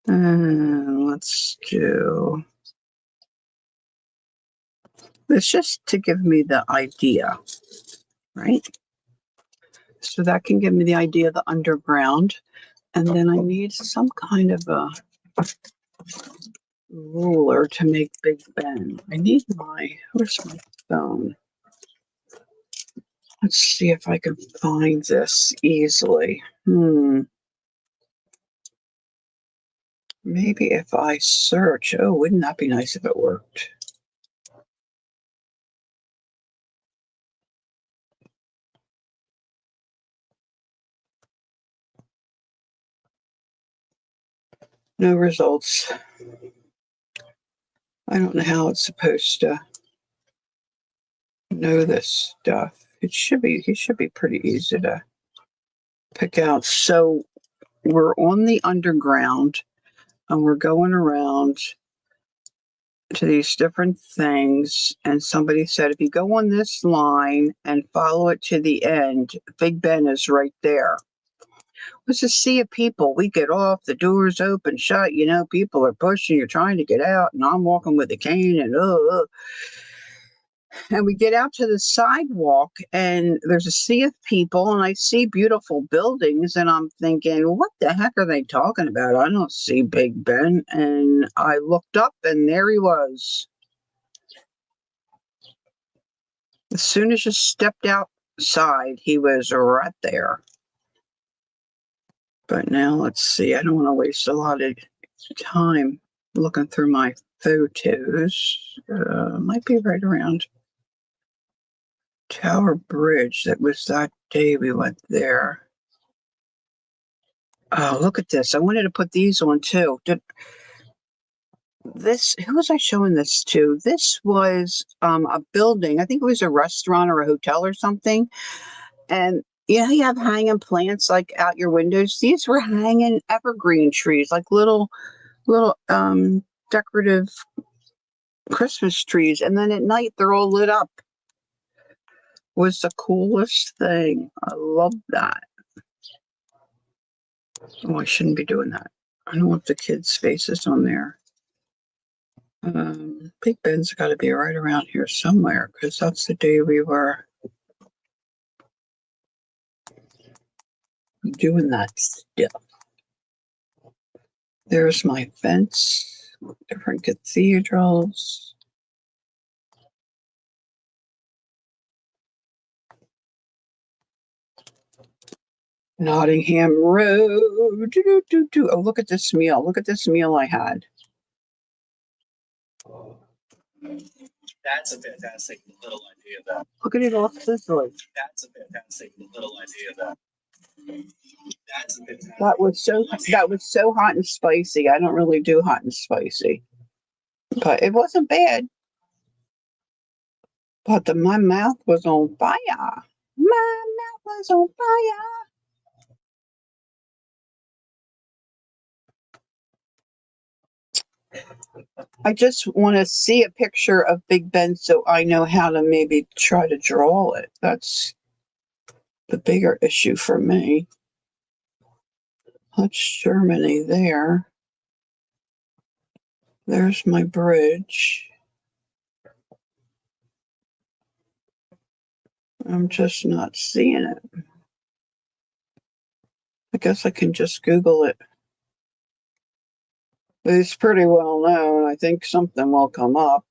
And let's do this just to give me the idea, right? So that can give me the idea of the underground. And then I need some kind of a ruler to make Big Ben. I need where's my phone? Let's see if I can find this easily. Maybe if I search. Oh, wouldn't that be nice if it worked? No results. I don't know how it's supposed to know this stuff. It should be pretty easy to pick out. So we're on the underground and we're going around to these different things. And somebody said, if you go on this line and follow it to the end, Big Ben is right there. It's a sea of people. We get off, the doors open, shut, people are pushing, you're trying to get out, and I'm walking with a cane and we get out to the sidewalk and there's a sea of people and I see beautiful buildings and I'm thinking, what the heck are they talking about? I don't see Big Ben. And I looked up and there he was. As soon as you stepped outside, he was right there. But now let's see. I don't want to waste a lot of time looking through my photos. Might be right around Tower Bridge. That was that day we went there. Oh, look at this. I wanted to put these on too. Who was I showing this to? This was a building. I think it was a restaurant or a hotel or something. And you have hanging plants like out your windows. These were hanging evergreen trees, like little decorative Christmas trees. And then at night they're all lit up. Was the coolest thing. I love that. Oh, I shouldn't be doing that. I don't want the kids' faces on there. Big Ben's got to be right around here somewhere because that's the day we were doing that stuff. There's my fence, different cathedrals. Nottingham Road. Oh, look at this meal. Look at this meal I had. That's a fantastic little idea. That. Look at it all sizzling. That's a fantastic little idea. That. That's a fantastic. That was so hot and spicy. I don't really do hot and spicy, but it wasn't bad. But my mouth was on fire. My mouth was on fire. I just want to see a picture of Big Ben so I know how to maybe try to draw it. That's the bigger issue for me. That's Germany there. There's my bridge. I'm just not seeing it. I guess I can just Google it. It's pretty well known. I think something will come up.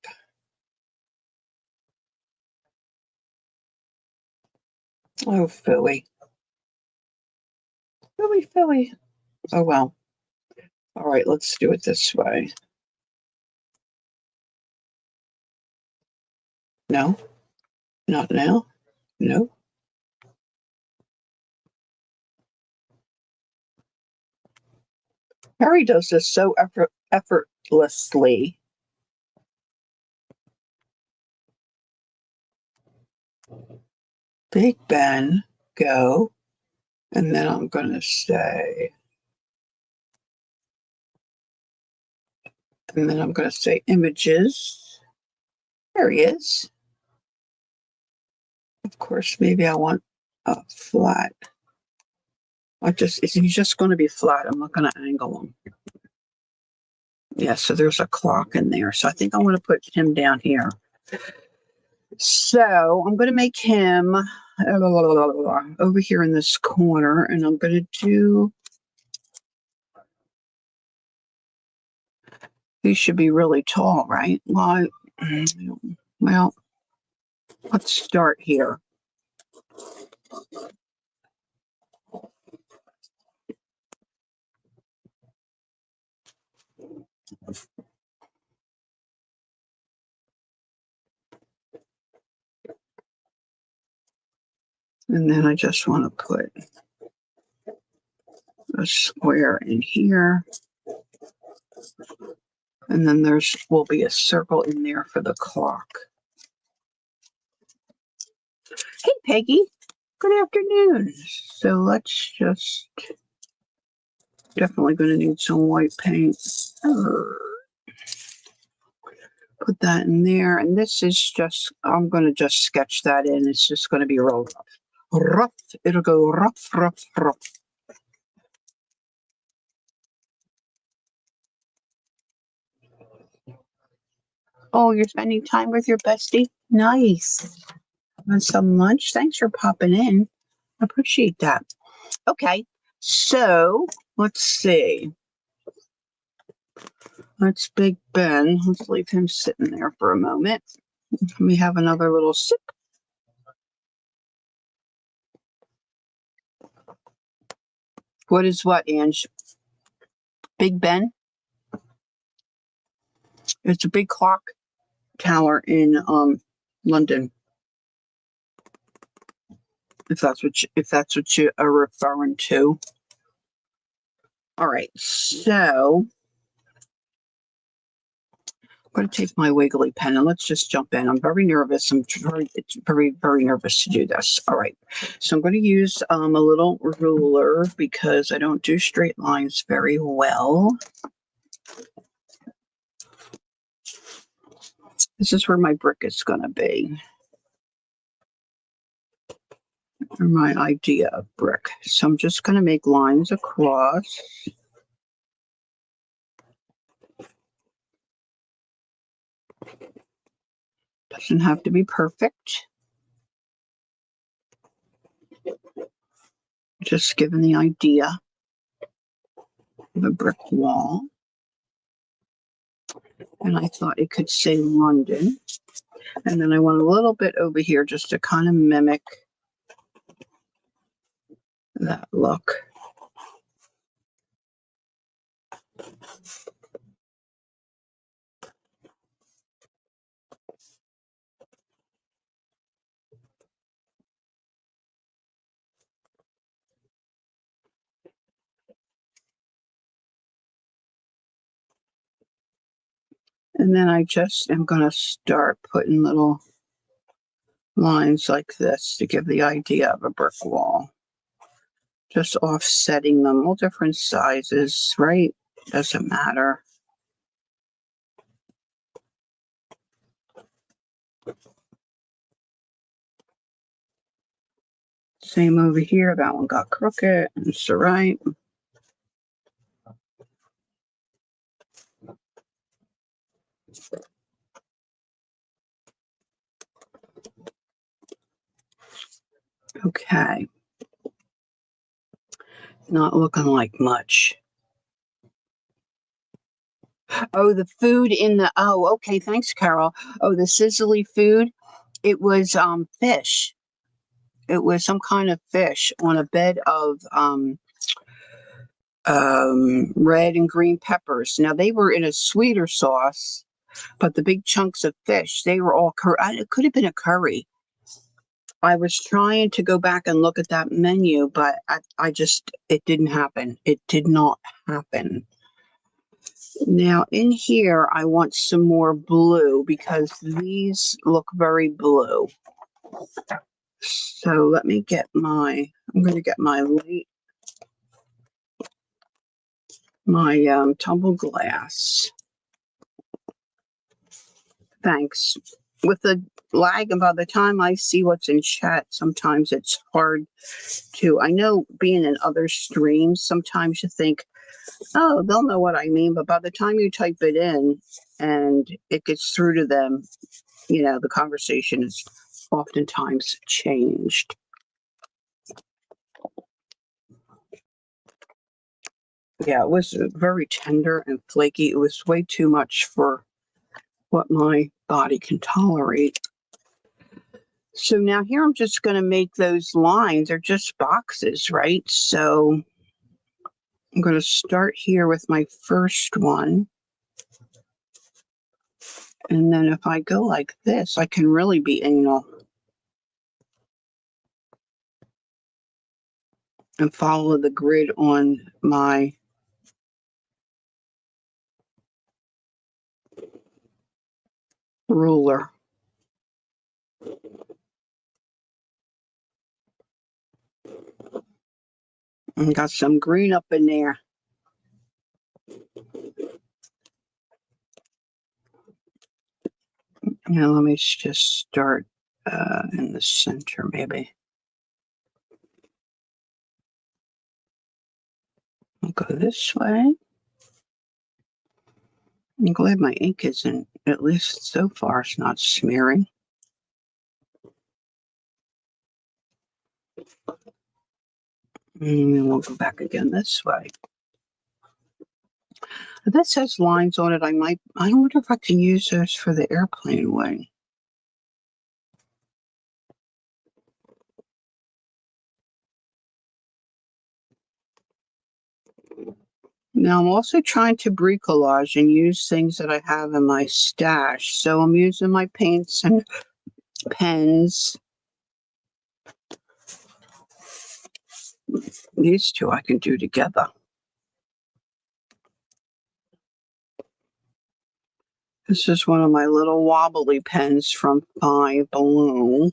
Oh, Philly. Philly. Oh, well. All right, let's do it this way. No, not now. No. Harry does this so effortlessly. Big Ben, go. And then I'm going to say, images. There he is. Of course, maybe I want a flat. He's just going to be flat. I'm not going to angle him. Yeah, so there's a clock in there. So I think I want to put him down here. So I'm going to make him over here in this corner, and I'm going to do, he should be really tall, right? Well, let's start here. And then I just want to put a square in here. And then will be a circle in there for the clock. Hey, Peggy. Good afternoon. So let's just, definitely going to need some white paint. Put that in there. And this is just, I'm going to just sketch that in. It's just going to be rolled up. Rough. It'll go rough. Oh, you're spending time with your bestie? Nice. And some lunch? Thanks for popping in. I appreciate that. Okay, so let's see. That's Big Ben. Let's leave him sitting there for a moment. Let me have another little sip. What is what, Ange? Big Ben? It's a big clock tower in London. if that's what you are referring to. All right, so I'm going to take my wiggly pen and let's just jump in. I'm very nervous. It's very nervous to do this. All right, so I'm going to use a little ruler because I don't do straight lines very well. This is where my brick is going to be, or my idea of brick. So I'm just going to make lines across. Doesn't have to be perfect. Just giving the idea of a brick wall. And I thought it could say London. And then I want a little bit over here just to kind of mimic that look. And then I just am going to start putting little lines like this to give the idea of a brick wall. Just offsetting them, all different sizes, right? Doesn't matter. Same over here. That one got crooked. It's all right. Okay. Not looking like much. Oh, the food in the, oh, okay. Thanks, Carol. Oh, the sizzly food. It was fish. It was some kind of fish on a bed of red and green peppers. Now they were in a sweeter sauce, but the big chunks of fish, they were all it could have been a curry. I was trying to go back and look at that menu, but I just, it didn't happen. It did not happen. Now in here, I want some more blue because these look very blue. So let me get I'm going to get my tumble glass. Thanks. With the lag, and by the time I see what's in chat, sometimes it's hard to, I know being in other streams, sometimes you think, oh, they'll know what I mean. But by the time you type it in and it gets through to them, the conversation is oftentimes changed. Yeah, it was very tender and flaky. It was way too much for what my body can tolerate. So now here I'm just going to make those lines. They're just boxes, right? So I'm going to start here with my first one. And then if I go like this, I can really be anal and follow the grid on my ruler. And got some green up in there. Now let me just start in the center, maybe. I'll go this way. I'm glad my ink isn't, at least so far, it's not smearing. And then we'll go back again this way. If that says lines on it, I wonder if I can use those for the airplane wing. Now I'm also trying to bricolage and use things that I have in my stash. So I'm using my paints and pens. These two I can do together. This is one of my little wobbly pens from Five Below.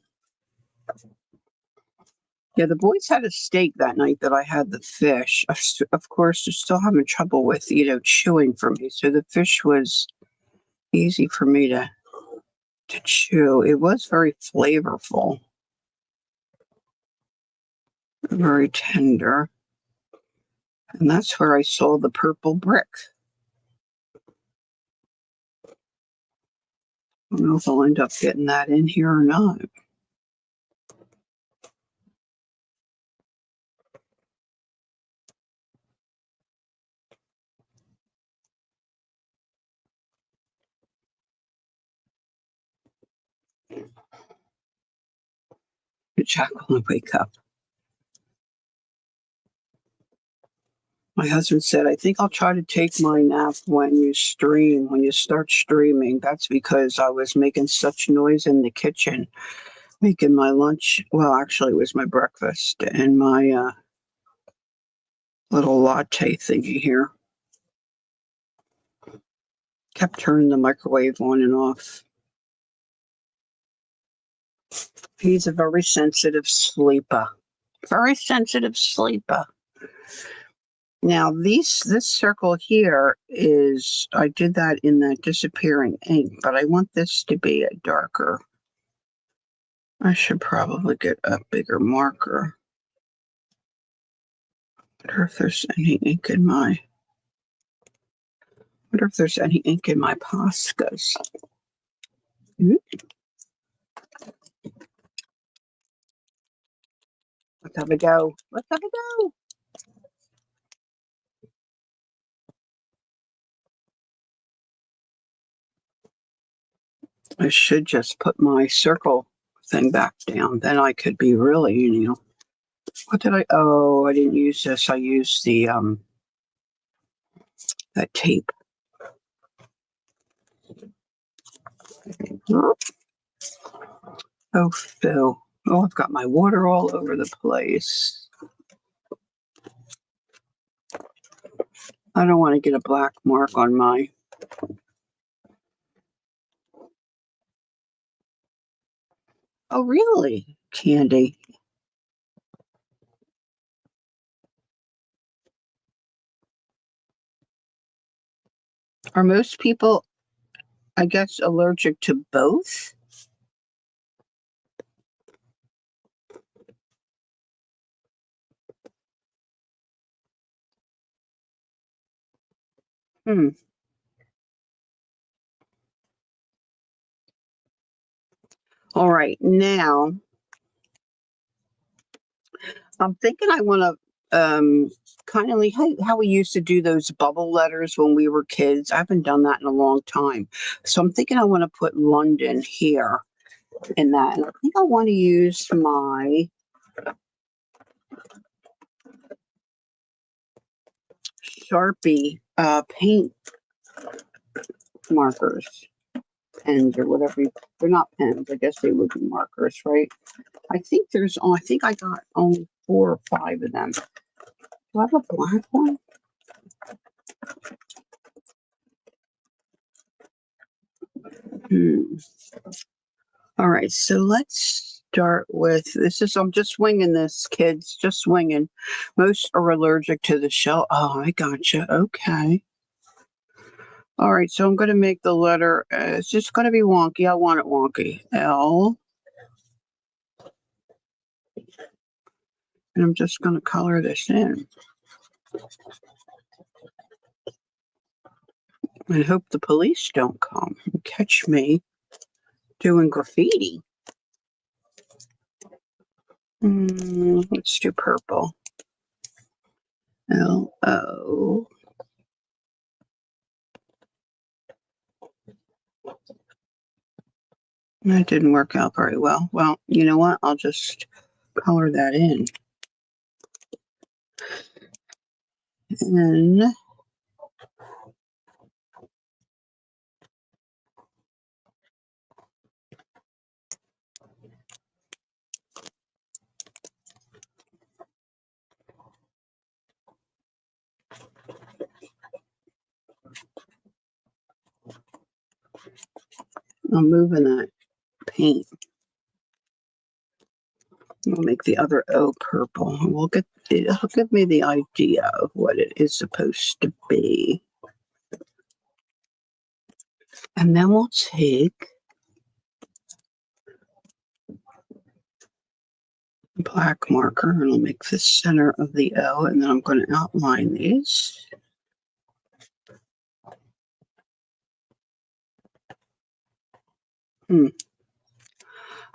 Yeah, the boys had a steak that night that I had the fish. Of course, they're still having trouble with, chewing for me. So the fish was easy for me to chew. It was very flavorful, very tender. And that's where I saw the purple brick. I don't know if I'll end up getting that in here or not. Jack will wake up. My husband said, I think I'll try to take my nap when you start streaming. That's because I was making such noise in the kitchen, making my lunch. Well, actually, it was my breakfast and my little latte thingy here. Kept turning the microwave on and off. He's a very sensitive sleeper. Very sensitive sleeper. Now, this circle here is, I did that in that disappearing ink, but I want this to be a darker. I should probably get a bigger marker. Wonder if there's any ink in my Poscas. Let's have a go. Let's have a go. I should just put my circle thing back down. Then I could be really, what did I didn't use this. I used the that tape. Oh, Phil. Oh, I've got my water all over the place. I don't want to get a black mark on my. Oh, really, Candy? Are most people, I guess, allergic to both? All right, now I'm thinking I want to kind of like how we used to do those bubble letters when we were kids. I haven't done that in a long time. So I'm thinking I want to put London here in that. And I think I want to use my Sharpie paint markers, pens or whatever. They're not pens. I guess they would be markers, right? I think I got only 4 or 5 of them. Do I have a black one? All right, so let's start with this. I'm just winging this, kids, just swinging. Most are allergic to the shell. Oh, I gotcha. Okay. All right, so I'm going to make the letter, it's just going to be wonky. I want it wonky. L. And I'm just going to color this in. And hope the police don't come and catch me doing graffiti. Let's do purple. L-O. That didn't work out very well. Well, you know what? I'll just color that in. And I'm moving that paint. We'll make the other O purple. It'll give me the idea of what it is supposed to be. And then we'll take black marker and I'll make the center of the O, and then I'm going to outline these.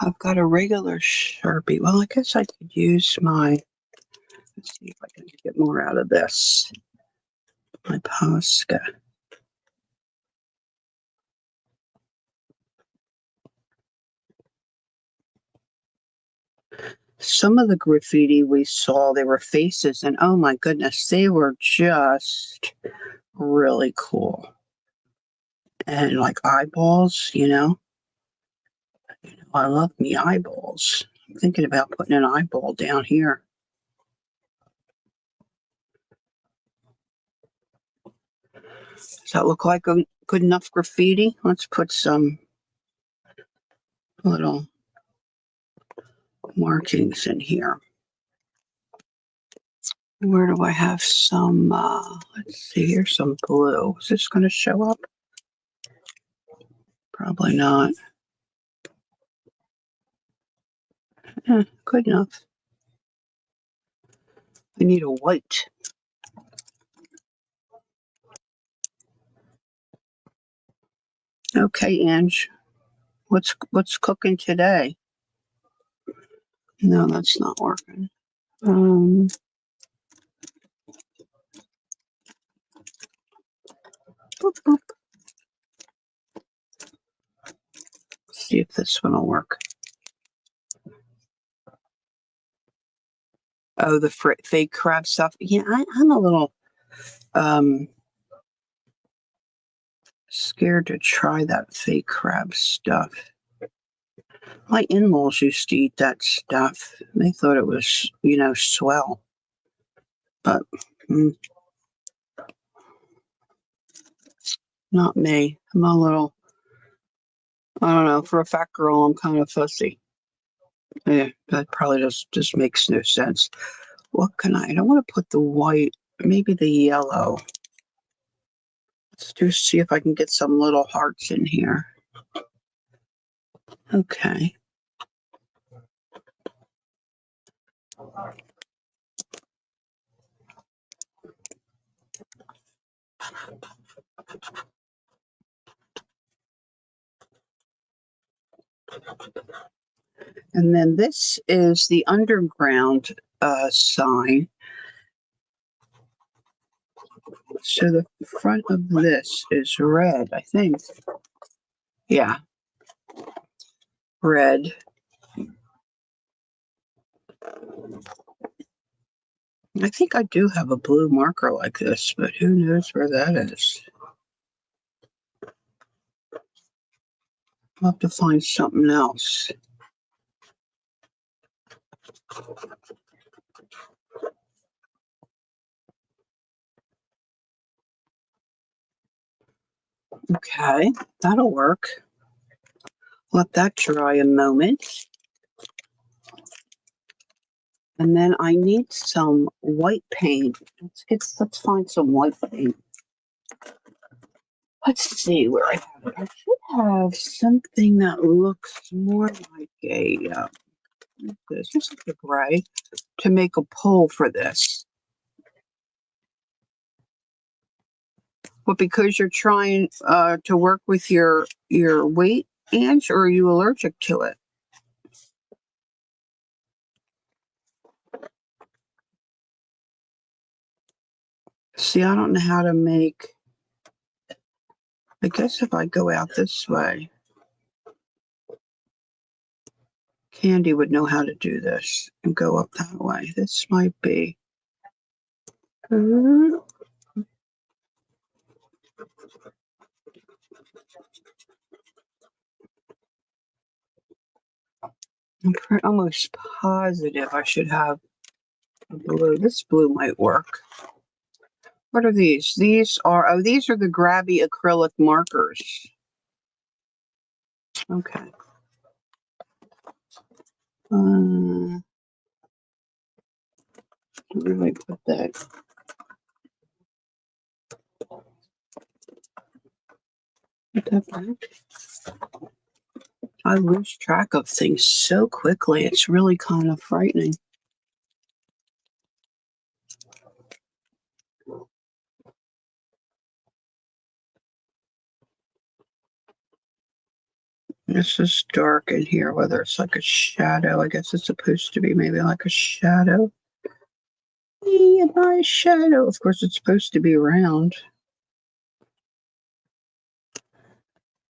I've got a regular Sharpie. Well, I guess I could use let's see if I can get more out of this. My Posca. Some of the graffiti we saw, they were faces, and oh my goodness, they were just really cool. And like eyeballs, I love me eyeballs. I'm thinking about putting an eyeball down here. Does that look like a good enough graffiti? Let's put some little markings in here. Where do I have some, let's see, here's some blue. Is this going to show up? Probably not. Good enough. I need a white. Okay, Ange. What's cooking today? No, that's not working. Boop, boop. See if this one will work. Oh, the fake crab stuff. Yeah, I'm a little scared to try that fake crab stuff. My in-laws used to eat that stuff. They thought it was, swell. But not me. I'm a little, I don't know, for a fat girl, I'm kind of fussy. Yeah, that probably just makes no sense. What can I don't want to put the white, maybe the yellow. Let's just see if I can get some little hearts in here. Okay. And then this is the underground sign. So the front of this is red, I think. Yeah. Red. I think I do have a blue marker like this, but who knows where that is. I'll have to find something else. Okay, that'll work. Let that dry a moment. And then I need some white paint. Let's find some white paint. Let's see where I have it. I should have something that looks more like this is like a gray, to make a pole for this. But because you're trying to work with your weight, Ange, or are you allergic to it? See, I don't know how to make. I guess if I go out this way, Candy would know how to do this and go up that way. This might be. I'm almost positive I should have blue. This blue might work. What are these? These are the Grabby acrylic markers. Okay. Where do I put that? Put that back. I lose track of things so quickly. It's really kind of frightening. This is dark in here, whether it's like a shadow. I guess it's supposed to be maybe like a shadow. A nice shadow. Of course, it's supposed to be round.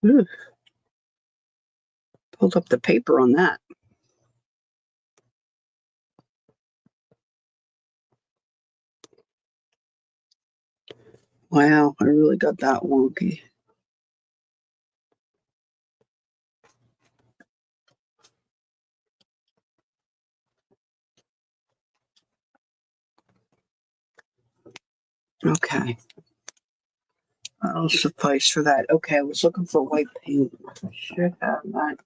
Ooh. Pulled up the paper on that. Wow, I really got that wonky. Okay. That'll suffice for that. Okay, I was looking for white paint. I should have that.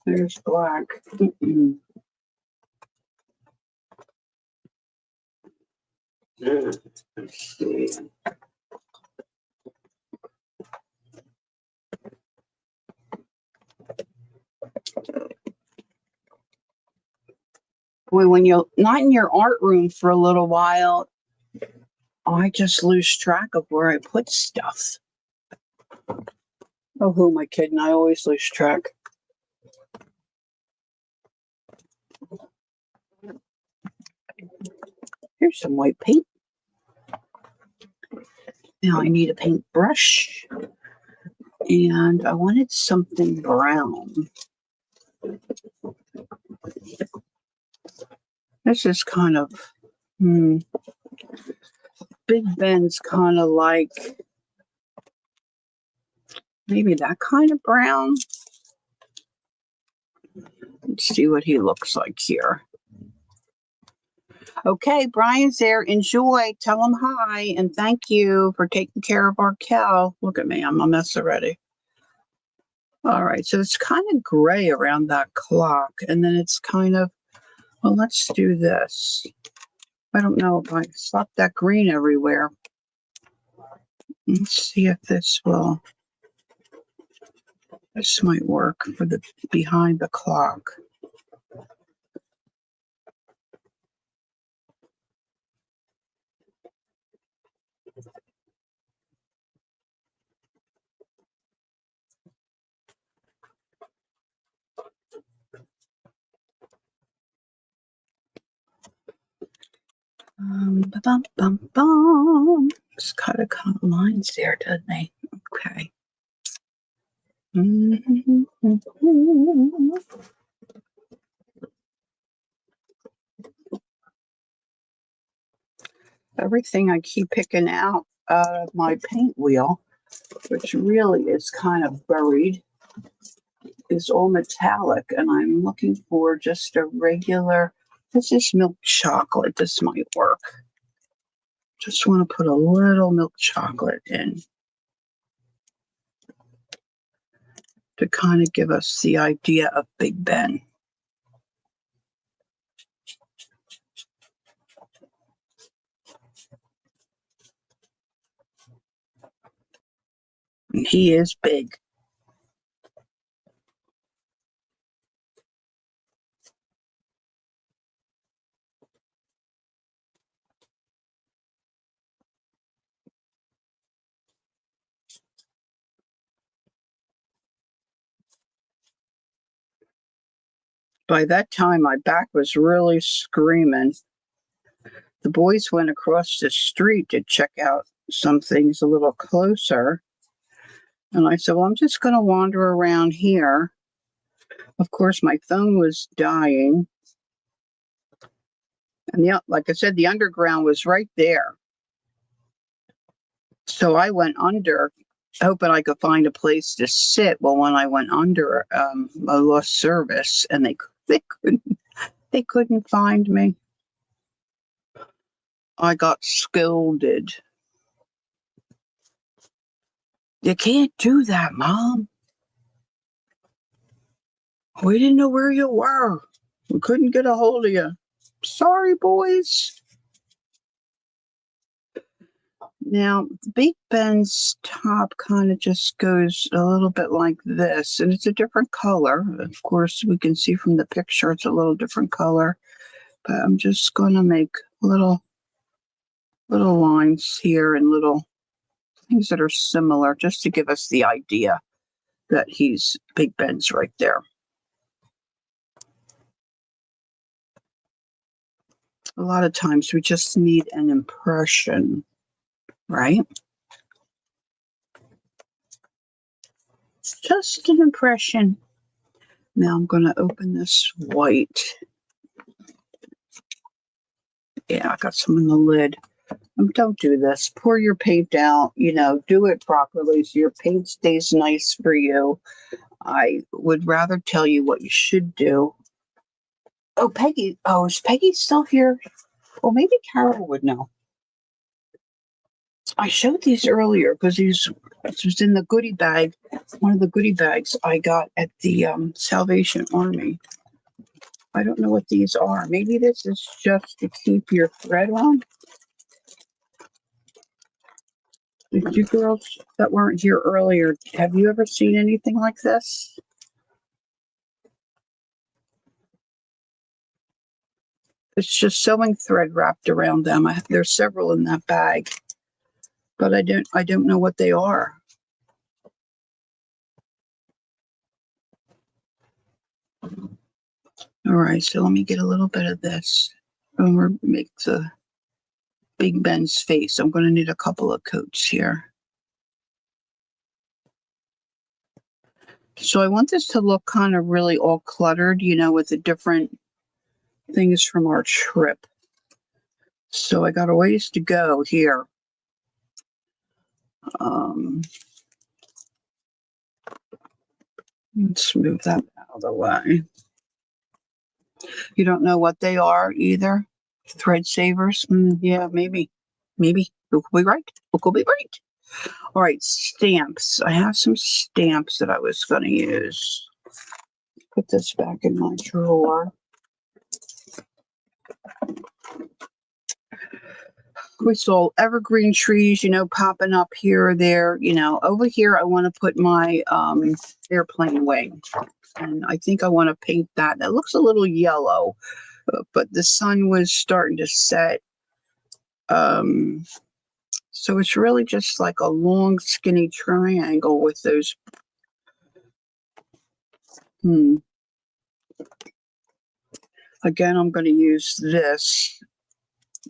There's black. Let's see. Boy, when you're not in your art room for a little while, I just lose track of where I put stuff. Oh, who am I kidding? I always lose track. Here's some white paint. Now I need a paintbrush. And I wanted something brown. This is kind of, Big Ben's kind of like maybe that kind of brown. Let's see what he looks like here. Okay, Brian's there. Enjoy. Tell him hi and thank you for taking care of our cow. Look at me. I'm a mess already. All right, so it's kind of gray around that clock. And then it's kind of, well, let's do this. I don't know if I slapped that green everywhere. Let's see if this might work for the behind the clock. Bum, bum, bum. Just cut a couple lines there, doesn't they? Okay. Everything I keep picking out of my paint wheel, which really is kind of buried, is all metallic, and I'm looking for just a regular. This is milk chocolate. This might work. Just want to put a little milk chocolate in to kind of give us the idea of Big Ben. And he is big. By that time, my back was really screaming. The boys went across the street to check out some things a little closer. And I said, well, I'm just going to wander around here. Of course, my phone was dying. And like I said, the underground was right there. So I went under, hoping I could find a place to sit. Well, when I went under, I lost service, and they couldn't find me. I got scolded. You can't do that, Mom. We didn't know where you were. We couldn't get a hold of you. Sorry, boys. Now, Big Ben's top kind of just goes a little bit like this, and it's a different color. Of course, we can see from the picture it's a little different color, but I'm just going to make little lines here and little things that are similar just to give us the idea that he's Big Ben's right there. A lot of times we just need an impression, right? It's just an impression. Now I'm going to open this white. Yeah, I got some in the lid. Don't do this. Pour your paint out, do it properly so your paint stays nice for you. I would rather tell you what you should do. Oh, Peggy. Oh, is Peggy still here? Well, maybe Carol would know. I showed these earlier because this was in the goodie bag, one of the goodie bags I got at the Salvation Army. I don't know what these are. Maybe this is just to keep your thread on. Did you girls that weren't here earlier, have you ever seen anything like this? It's just sewing thread wrapped around them. There's several in that bag, but I don't know what they are. All right, so let me get a little bit of this and we'll make the Big Ben's face. I'm going to need a couple of coats here. So I want this to look kind of really all cluttered, with the different things from our trip. So I got a ways to go here. Let's move that out of the way. You don't know what they are either? Thread savers? Yeah, maybe. Who could be right? Who could be right? All right, stamps. I have some stamps that I was going to use. Put this back in my drawer. We saw evergreen trees, popping up here or there. Over here, I want to put my airplane wing. And I think I want to paint that. That looks a little yellow, but the sun was starting to set. So it's really just like a long, skinny triangle with those. Again, I'm going to use this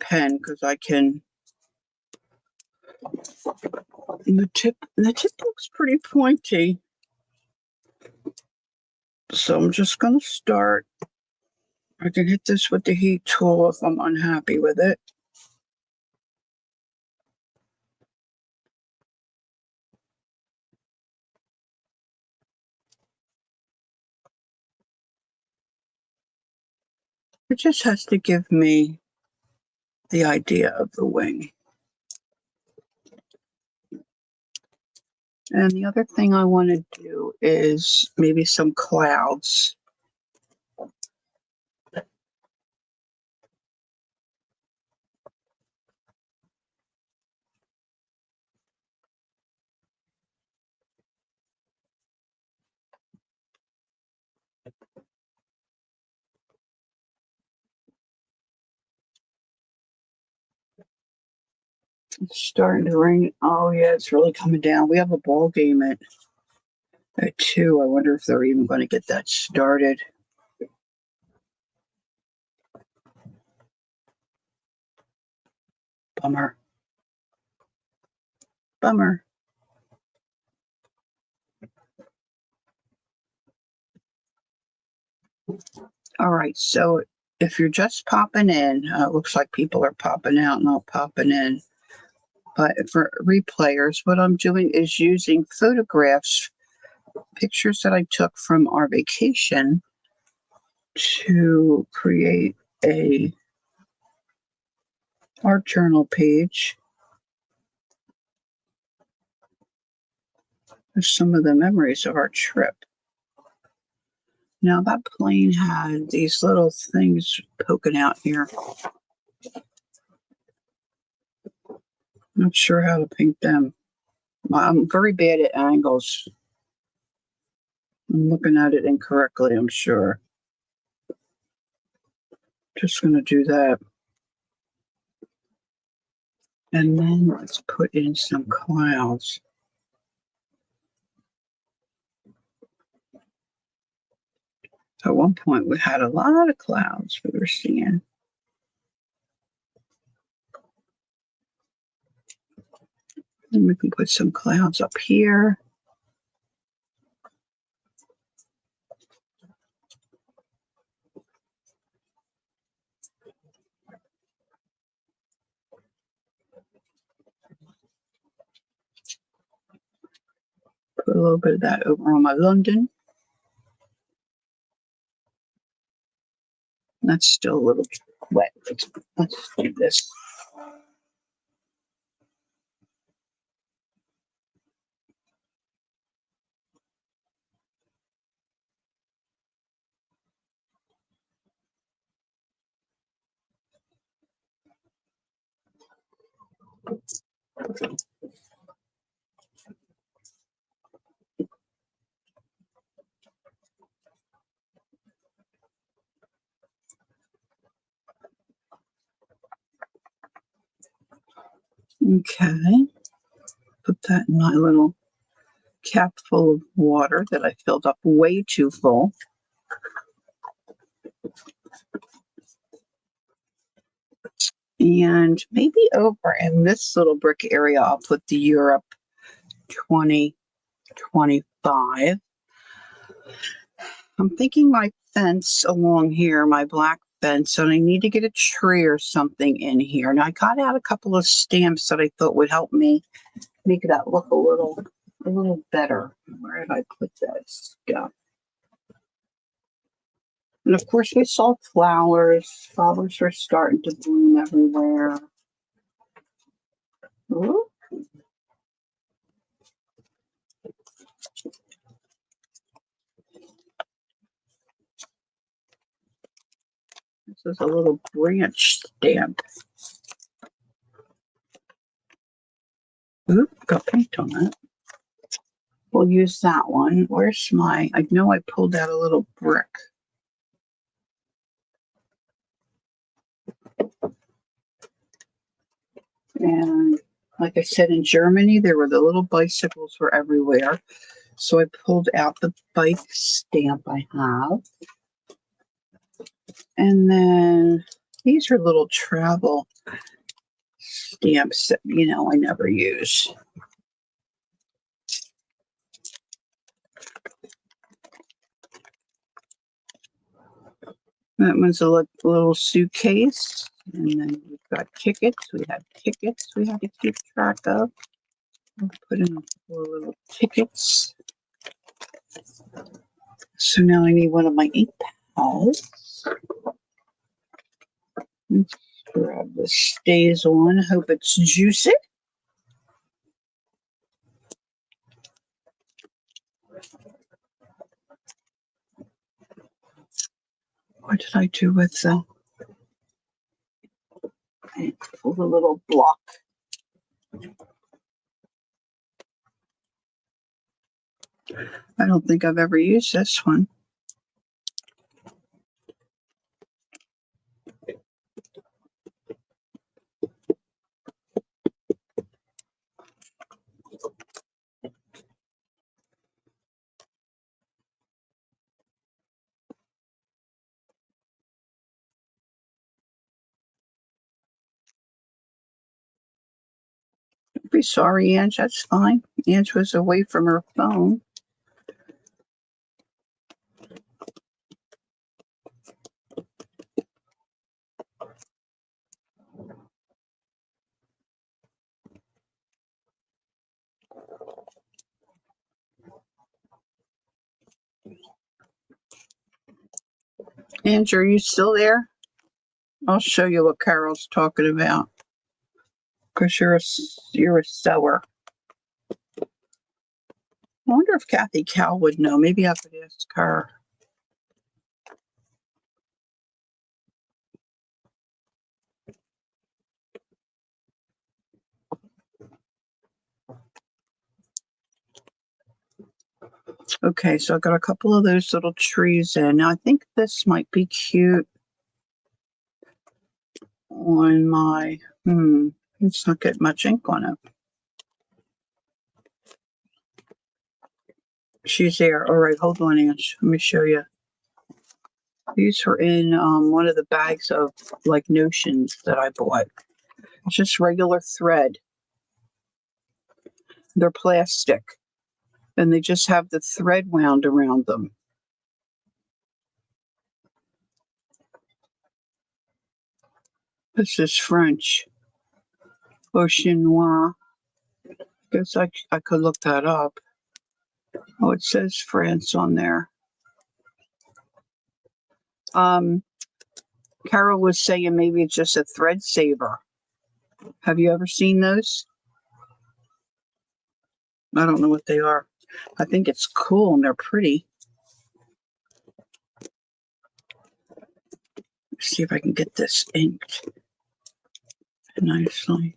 pen because I can. The tip looks pretty pointy. So I'm just going to start. I can hit this with the heat tool if I'm unhappy with it. It just has to give me the idea of the wing. And the other thing I want to do is maybe some clouds. It's starting to rain. Oh yeah, it's really coming down. We have a ball game at 2. I wonder if they're even going to get that started. Bummer. All right, so if you're just popping in, it looks like people are popping out, not popping in. But for replayers, what I'm doing is using photographs, pictures that I took from our vacation to create a art journal page of some of the memories of our trip. Now that plane had these little things poking out here. Not sure how to paint them. I'm very bad at angles. I'm looking at it incorrectly, I'm sure. Just going to do that. And then let's put in some clouds. At one point, we had a lot of clouds we were seeing. And we can put some clouds up here. Put a little bit of that over on my London. That's still a little wet. Let's do this. Okay. Put that in my little cap full of water that I filled up way too full. And maybe over in this little brick area, I'll put the Europe 2025. I'm thinking my fence along here, my black fence, and I need to get a tree or something in here. And I got out a couple of stamps that I thought would help me make that look a little better. Where did I put that stuff? And of course, we saw flowers. Flowers are starting to bloom everywhere. Ooh. This is a little branch stamp. Oop, got paint on that. We'll use that one. Where's my, I know I pulled out a little brick. And like I said, in Germany, there were the little bicycles were everywhere. So I pulled out the bike stamp I have. And then these are little travel stamps that, I never use. That one's a little suitcase. And then we've got tickets. We have tickets we have to keep track of. I'll put in a couple of little tickets. So now I need one of my ink pads. Let's grab the Stays On. Hope it's juicy. What did I do with the little block? I don't think I've ever used this one. Don't be sorry, Ange. That's fine. Ange was away from her phone. Ange, are you still there? I'll show you what Carol's talking about. Because you're a sewer. I wonder if Kathy Cal would know. Maybe I could ask her. Okay, so I got a couple of those little trees in. Now I think this might be cute on my, it's not getting much ink on it. She's there. All right, hold on, Ange. Let me show you. These are in one of the bags of like notions that I bought. It's just regular thread. They're plastic and they just have the thread wound around them. This is French. Or Chinois. Guess I could look that up. Oh, it says France on there. Carol was saying maybe it's just a thread saver. Have you ever seen those? I don't know what they are. I think it's cool and they're pretty. Let's see if I can get this inked nicely.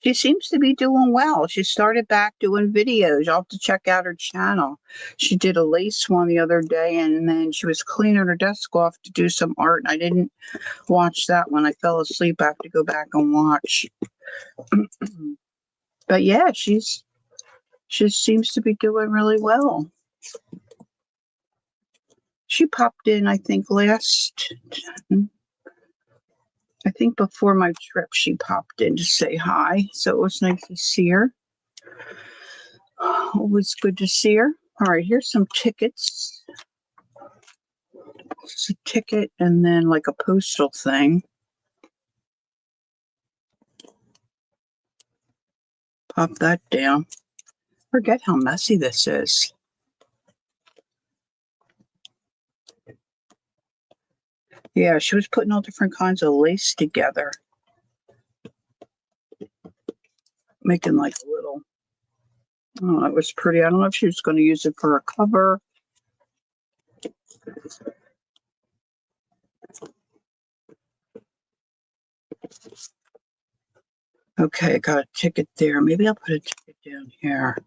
She seems to be doing well. She started back doing videos. You'll have to check out her channel. She did a lace one the other day, and then she was cleaning her desk off to do some art. I didn't watch that one. I fell asleep. I have to go back and watch. But yeah, she seems to be doing really well. She popped in, I think, before my trip, she popped in to say hi. So it was nice to see her. Always good to see her. All right, here's some tickets. It's a ticket and then like a postal thing. Pop that down. Forget how messy this is. Yeah, she was putting all different kinds of lace together. Making like a little, oh, it was pretty. I don't know if she was going to use it for a cover. Okay, got a ticket there. Maybe I'll put a ticket down here.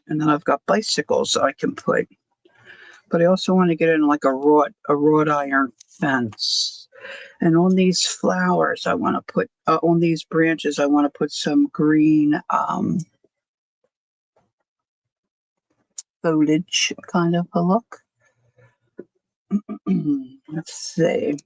And then I've got bicycles I can put. But I also want to get in like a wrought iron fence. And on these flowers, I want to put, on these branches, I want to put some green foliage kind of a look. Let's see.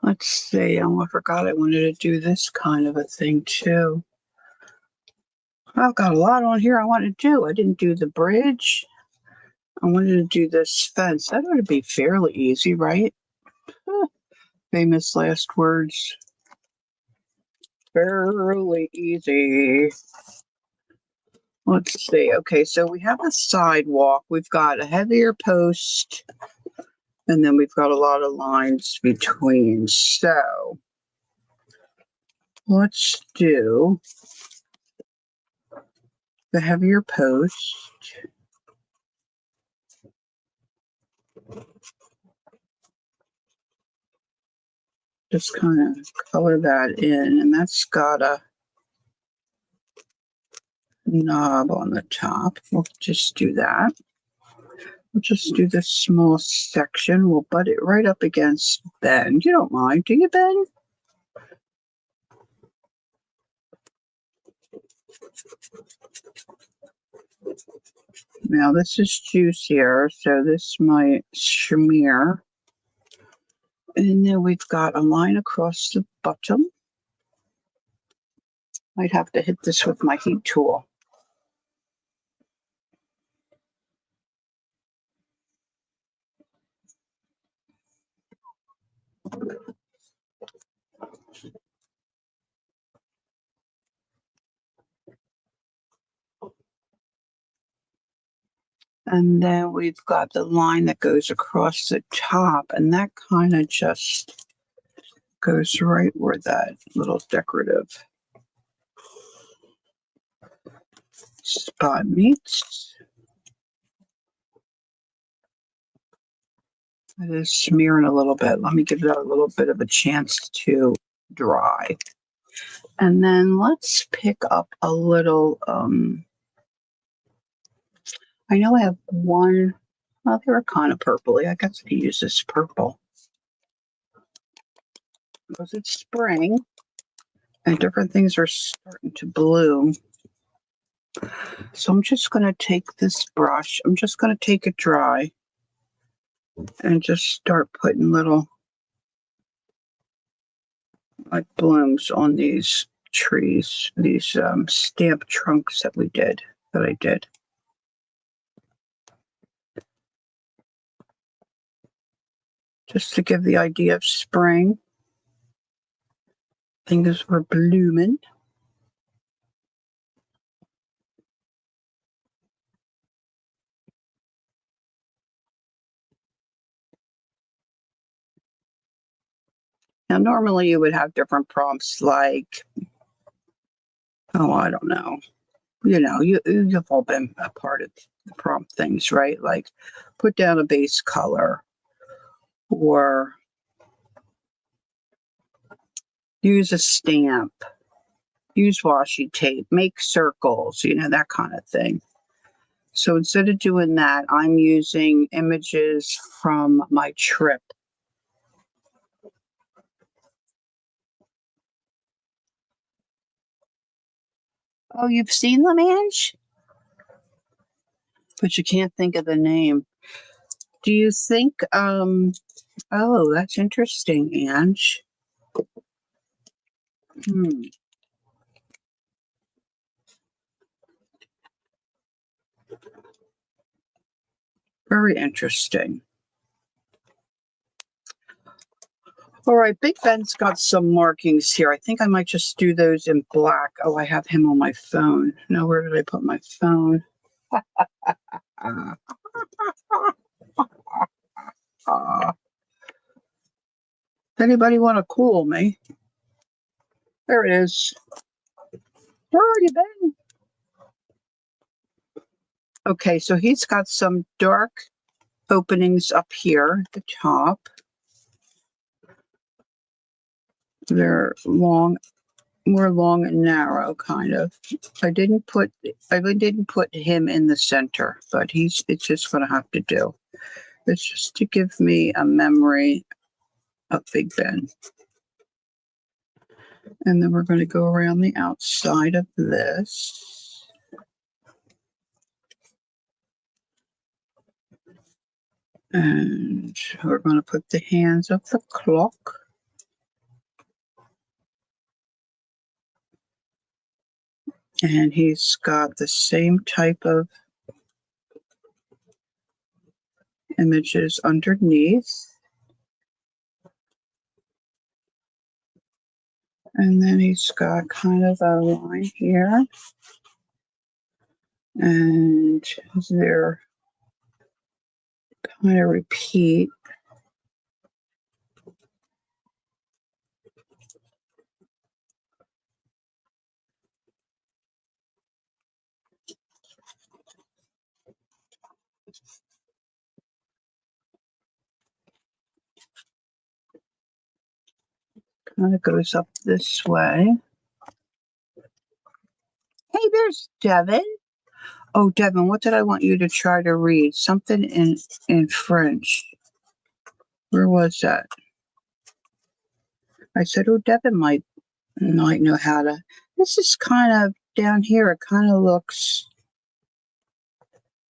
Let's see. Oh, I forgot I wanted to do this kind of a thing too. I've got a lot on here I want to do. I didn't do the bridge. I wanted to do this fence. That ought to be fairly easy, right? Famous last words. Fairly easy. Let's see. Okay, so we have a sidewalk. We've got a heavier post, and then we've got a lot of lines between. So let's do the heavier post. Just kind of color that in, and that's got a knob on the top. We'll just do that. We'll just do this small section. We'll butt it right up against Ben. You don't mind, do you, Ben? Now this is juicier, so this might smear. And then we've got a line across the bottom. Might have to hit this with my heat tool. And then we've got the line that goes across the top, and that kind of just goes right where that little decorative spot meets. It is smearing a little bit. Let me give that a little bit of a chance to dry. And then let's pick up a little, I know I have one, well, they're kind of purpley. I guess I can use this purple. Because it's spring and different things are starting to bloom. So I'm just going to take this brush, I'm just going to take it dry and just start putting little like blooms on these trees, these stamp trunks that I did. Just to give the idea of spring. Things were blooming. Now, normally you would have different prompts like, oh, I don't know. You know, you've all been a part of the prompt things, right? Like put down a base color or use a stamp, use washi tape, make circles, you know, that kind of thing. So instead of doing that, I'm using images from my trip. Oh, you've seen them, Ange? But you can't think of the name. Do you think, oh, that's interesting, Ange. Very interesting. All right, Big Ben's got some markings here. I think I might just do those in black. Oh, I have him on my phone. Now, where did I put my phone? Anybody want to cool me? There it is. Where are you, Ben? Okay, so he's got some dark openings up here at the top. They're long, more long and narrow, kind of. I didn't put him in the center, but it's just going to have to do. It's just to give me a memory of Big Ben. And then we're going to go around the outside of this. And we're going to put the hands of the clock. And he's got the same type of images underneath. And then he's got kind of a line here. And they're kind of repeat. Kind of goes up this way. Hey, there's Devin. Oh, Devin, what did I want you to try to read? Something in French. Where was that? I said, oh, Devin might know how to. This is kind of down here. It kind of looks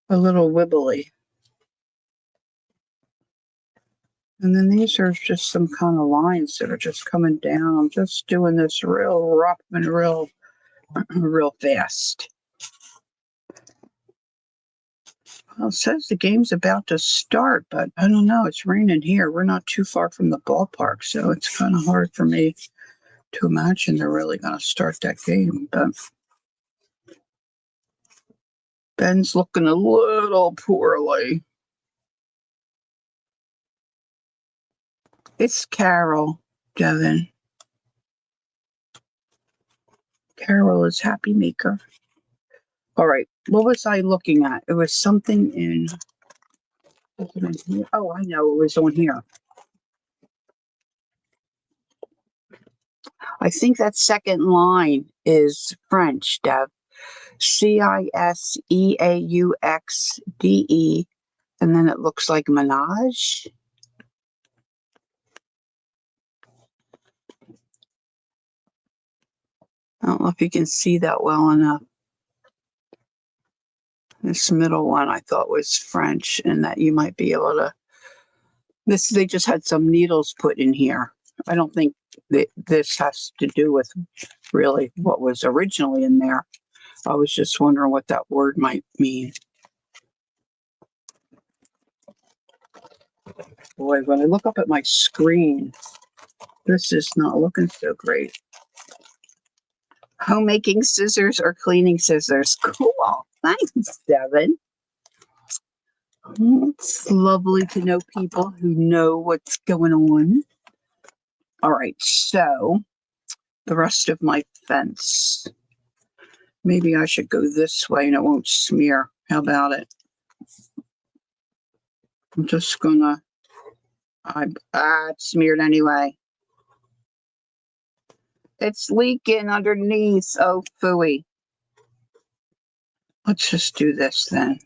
a little wibbly. And then these are just some kind of lines that are just coming down. I'm just doing this real rough and real fast. Well, it says the game's about to start, but I don't know. It's raining here. We're not too far from the ballpark, so it's kind of hard for me to imagine they're really going to start that game. But Ben's looking a little poorly. It's Carol, Devin. Carol is Happy Maker. All right. What was I looking at? It was something in. Oh, I know. It was on here. I think that second line is French, Dev. Ciseauxde, and then it looks like menage. I don't know if you can see that well enough. This middle one I thought was French, and that you might be able to. They just had some needles put in here. I don't think that this has to do with really what was originally in there. I was just wondering what that word might mean. Boy, when I look up at my screen, this is not looking so great. Homemaking scissors or cleaning scissors. Cool. Thanks, Devin. It's lovely to know people who know what's going on. All right, so the rest of my fence. Maybe I should go this way and it won't smear. How about it? I'm just gonna, it's smeared anyway. It's leaking underneath. Oh, phooey. Let's just do this then.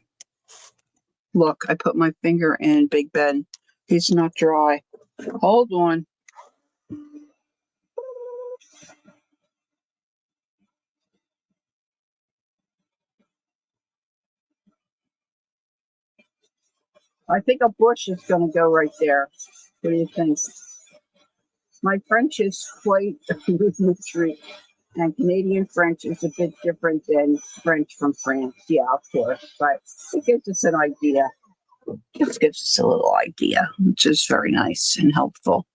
Look, I put my finger in Big Ben. He's not dry. Hold on. I think a bush is going to go right there. What do you think? My French is quite rudimentary, and Canadian French is a bit different than French from France. Yeah, of course, but it gives us an idea. Just gives us a little idea, which is very nice and helpful.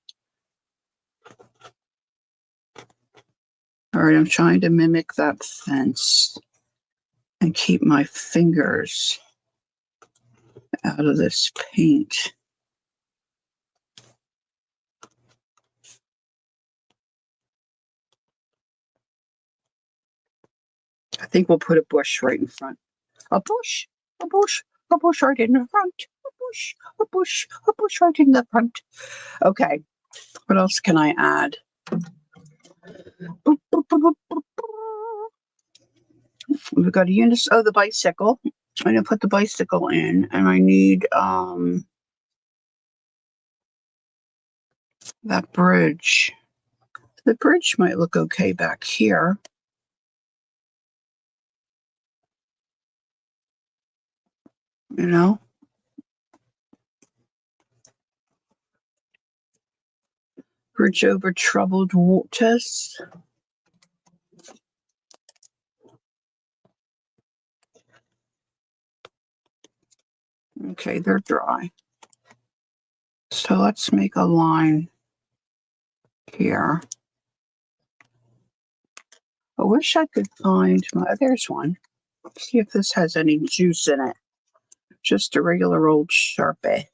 All right, I'm trying to mimic that fence and keep my fingers out of this paint. I think we'll put a bush right in front. A bush, a bush, a bush right in the front. A bush, a bush, a bush right in the front. Okay, what else can I add? We've got a the bicycle. I'm gonna put the bicycle in, and I need that bridge. The bridge might look okay back here. You know? Bridge over troubled waters. Okay, they're dry. So let's make a line here. I wish I could find there's one. Let's see if this has any juice in it. Just a regular old Sharpie.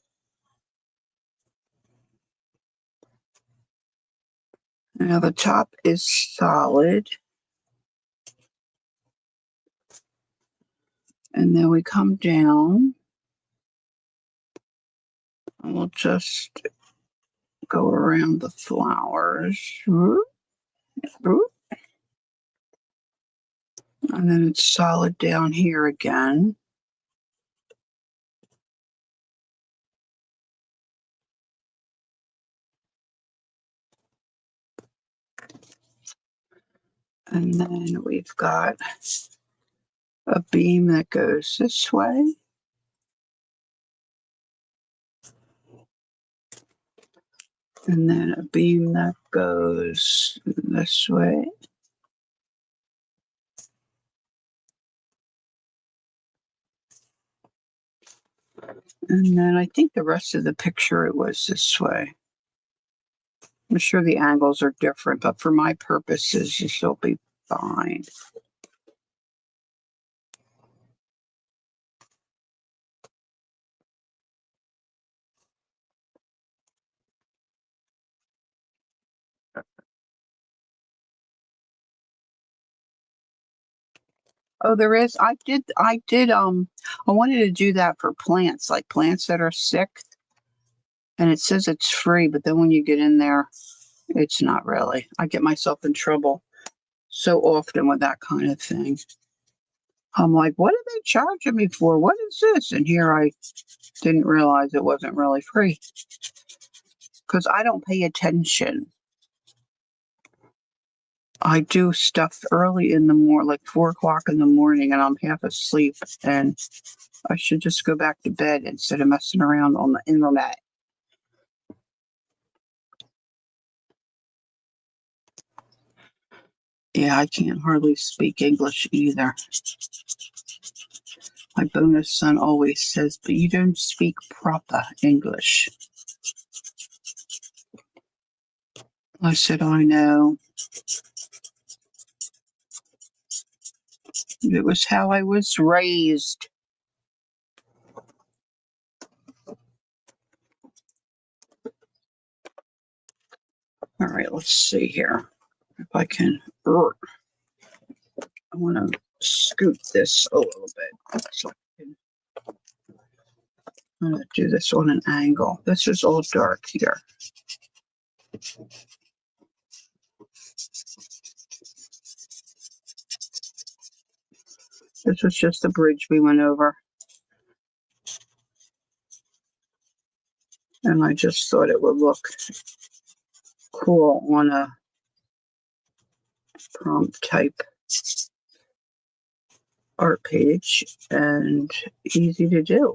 Now the top is solid. And then we come down. And we'll just go around the flowers. And then it's solid down here again. And then we've got a beam that goes this way. And then a beam that goes this way. And then I think the rest of the picture, it was this way. I'm sure the angles are different, but for my purposes, this will be fine. Oh, there is. I wanted to do that for plants, like plants that are sick. And it says it's free, but then when you get in there, it's not really. I get myself in trouble so often with that kind of thing. I'm like, what are they charging me for? What is this? And here I didn't realize it wasn't really free because I don't pay attention. I do stuff early in the morning, like 4 o'clock in the morning, and I'm half asleep. And I should just go back to bed instead of messing around on the internet. Yeah, I can't hardly speak English either. My bonus son always says, but you don't speak proper English. I said, I know. It was how I was raised. All right, let's see here. If I can, I want to scoot this a little bit. So I'm going to do this on an angle. This is all dark here. This was just the bridge we went over. And I just thought it would look cool on a prompt type art page and easy to do.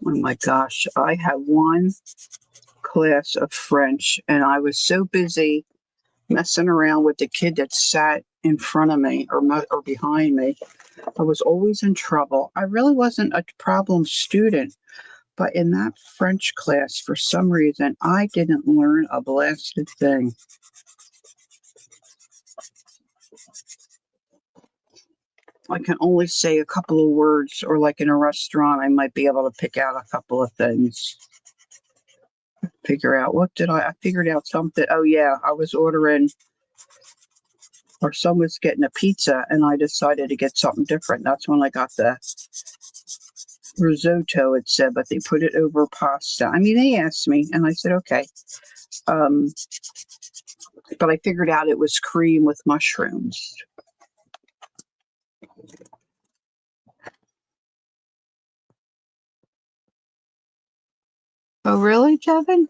Oh my gosh, I had one class of French and I was so busy messing around with the kid that sat in front of me or behind me. I was always in trouble. I really wasn't a problem student, but in that French class, for some reason, I didn't learn a blasted thing. I can only say a couple of words, or like in a restaurant, I might be able to pick out a couple of things. Figure out I figured out something. Oh yeah, I was ordering, or someone was getting a pizza, and I decided to get something different. That's when I got the risotto, it said, but they put it over pasta. I mean, they asked me, and I said, okay. But I figured out it was cream with mushrooms. Oh, really, Kevin?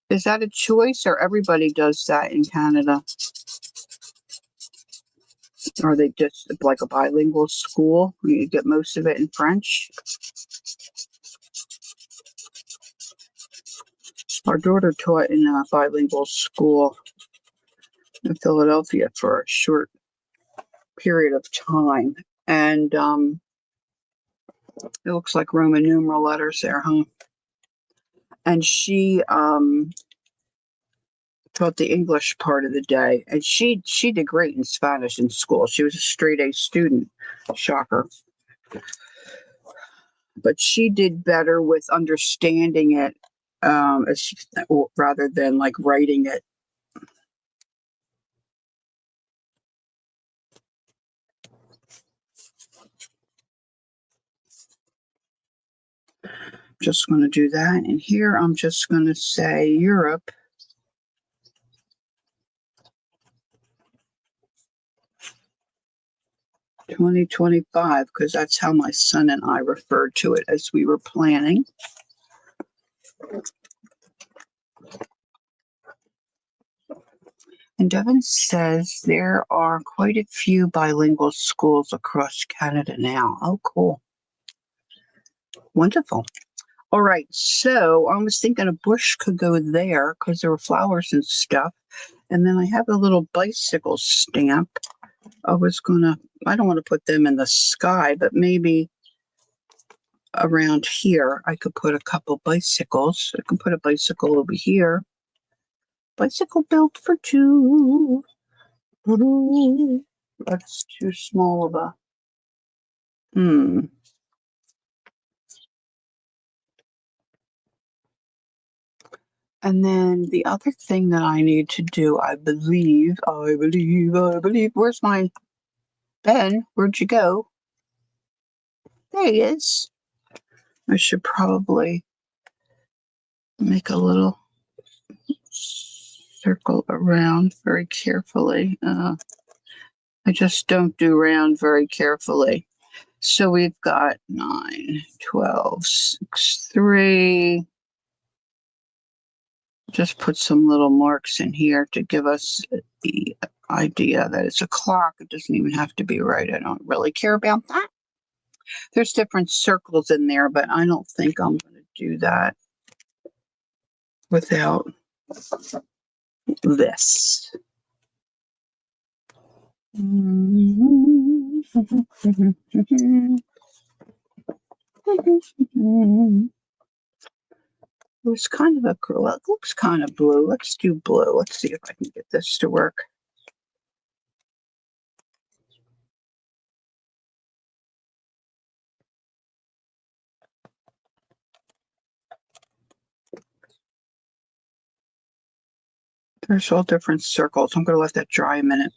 Is that a choice or everybody does that in Canada? Are they just like a bilingual school where you get most of it in French? Our daughter taught in a bilingual school in Philadelphia for a short period of time. And it looks like Roman numeral letters there, huh? And she taught the English part of the day. And she did great in Spanish in school. She was a straight A student. Shocker. But she did better with understanding it rather than like writing it. Just going to do that. And here I'm just going to say Europe. (2025) because that's how my son and I referred to it as we were planning. And Devin says there are quite a few bilingual schools across Canada now. Oh, cool. Wonderful. All right, so I was thinking a bush could go there because there were flowers and stuff. And then I have a little bicycle stamp. I don't want to put them in the sky, but maybe around here, I could put a couple bicycles. I can put a bicycle over here. Bicycle built for two. That's too small of a, And then the other thing that I need to do, I believe, where's my Ben? Where'd you go? There he is. I should probably make a little circle around very carefully. I just don't do round very carefully. So we've got 9, 12, 6, 3. Just put some little marks in here to give us the idea that it's a clock. It doesn't even have to be right. I don't really care about that. There's different circles in there, but I don't think I'm going to do that without this. It was kind of well, it looks kind of blue. Let's do blue. Let's see if I can get this to work. There's all different circles. I'm going to let that dry a minute.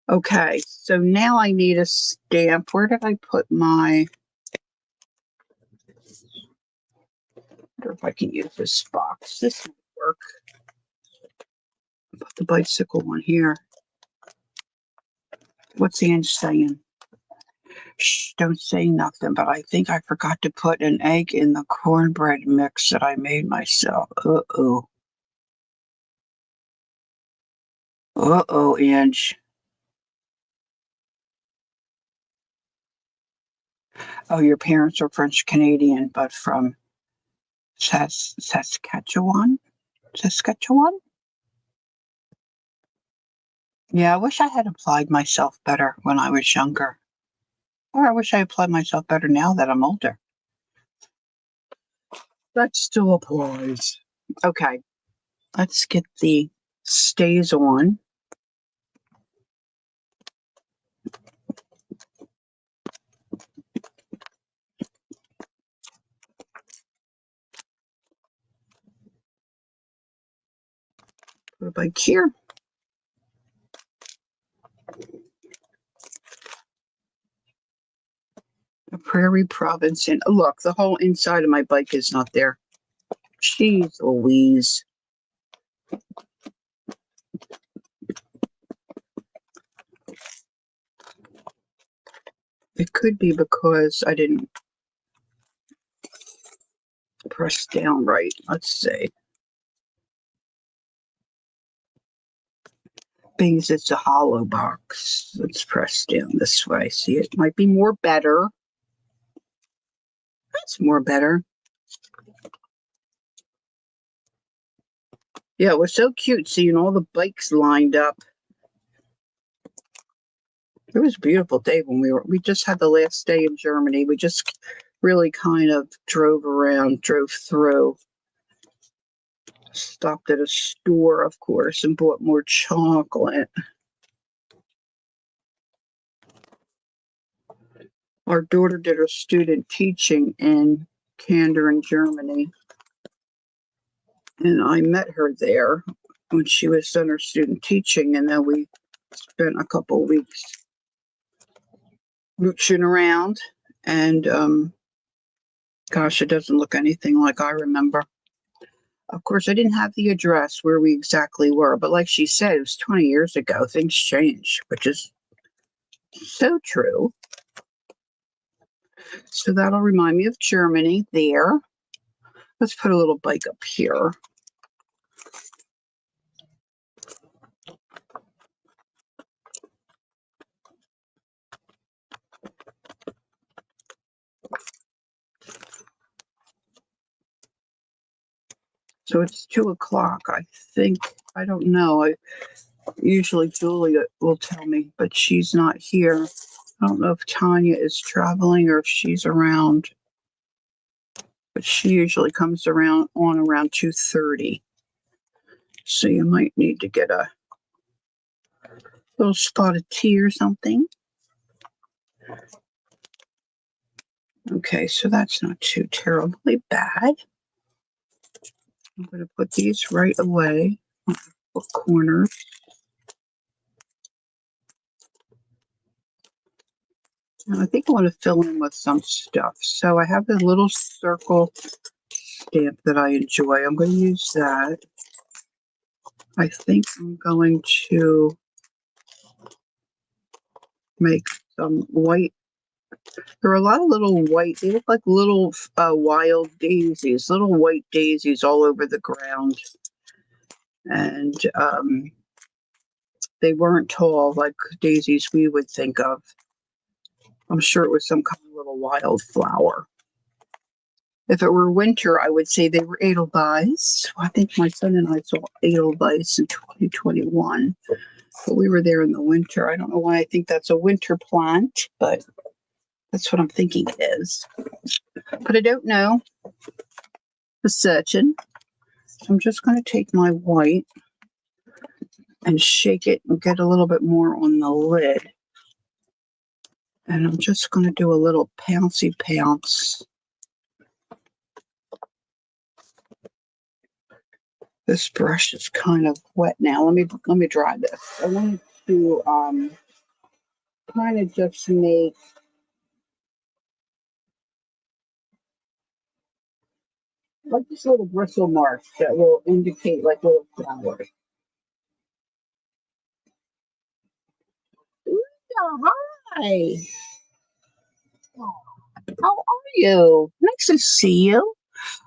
Okay, so now I need a stamp. Where did I put my... I wonder if I can use this box. This will work. Put the bicycle one here. What's Ange saying? Shh, don't say nothing, but I think I forgot to put an egg in the cornbread mix that I made myself. Uh-oh. Uh-oh, Ange. Oh, your parents are French Canadian, but from Saskatchewan? Saskatchewan? Yeah, I wish I had applied myself better when I was younger. Or I wish I applied myself better now that I'm older. That still applies. Okay, let's get the stays on. Put it like here. A Prairie Province. And look, the whole inside of my bike is not there. Jeez Louise. It could be because I didn't press down right. Let's see. Because it's a hollow box. Let's press down this way. See, it might be more better. That's more better. Yeah, it was so cute seeing all the bikes lined up. It was a beautiful day when we just had the last day in Germany. We just really kind of drove through. Stopped at a store, of course, and bought more chocolate. Our daughter did her student teaching in Kandern, Germany. And I met her there when she was done her student teaching, and then we spent a couple of weeks mooching around. And gosh, it doesn't look anything like I remember. Of course, I didn't have the address where we exactly were, but like she said, it was 20 years ago. Things change, which is so true. So that'll remind me of Germany there. Let's put a little bike up here. So it's 2 o'clock, I think. I don't know. Usually Julia will tell me, but she's not here. I don't know if Tanya is traveling or if she's around. but she usually comes around 2:30. So you might need to get a little spot of tea or something. Okay, so that's not too terribly bad. I'm going to put these right away on the corners. And I think I want to fill in with some stuff. So I have the little circle stamp that I enjoy. I'm going to use that. I think I'm going to make some white. There are a lot of little white, they look like little wild daisies, little white daisies all over the ground. And they weren't tall like daisies we would think of. I'm sure it was some kind of little wild flower. If it were winter, I would say they were edelweiss. I think my son and I saw edelweiss in 2021, but we were there in the winter. I don't know why I think that's a winter plant, but that's what I'm thinking it is. But I don't know for certain. So I'm just going to take my white and shake it and get a little bit more on the lid. And I'm just going to do a little pouncy pounce. This brush is kind of wet now. Let me dry this. I wanted to kind of just make like this little bristle marks that will indicate like little flowers. Ooh, hi. How are you? Nice to see you.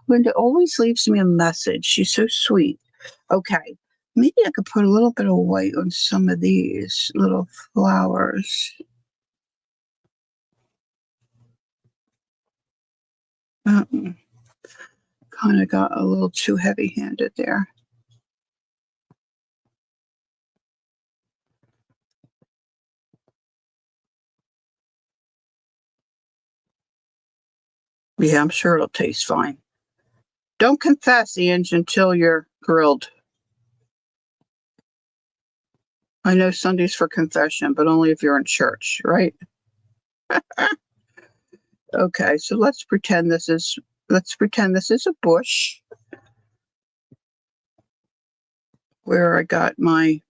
Linda always leaves me a message. She's so sweet. Okay, maybe I could put a little bit of white on some of these little flowers. Kind of got a little too heavy-handed there. Yeah, I'm sure it'll taste fine. Don't confess, Ange, until you're grilled. I know Sunday's for confession, but only if you're in church, right? Okay, so let's pretend this is a bush where I got my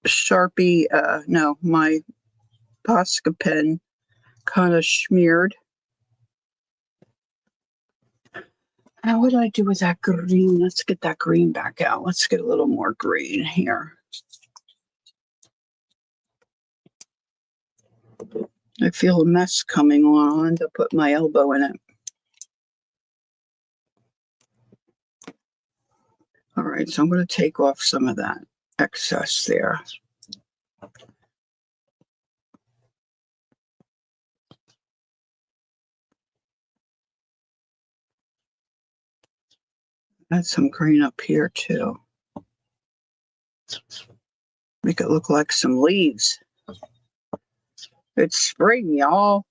Sharpie, my Posca pen kind of smeared. Now, what do I do with that green? Let's get that green back out. Let's get a little more green here. I feel a mess coming on. I'll end up putting my elbow in it. All right, so I'm going to take off some of that excess there. Add some green up here too. Make it look like some leaves. It's spring, y'all.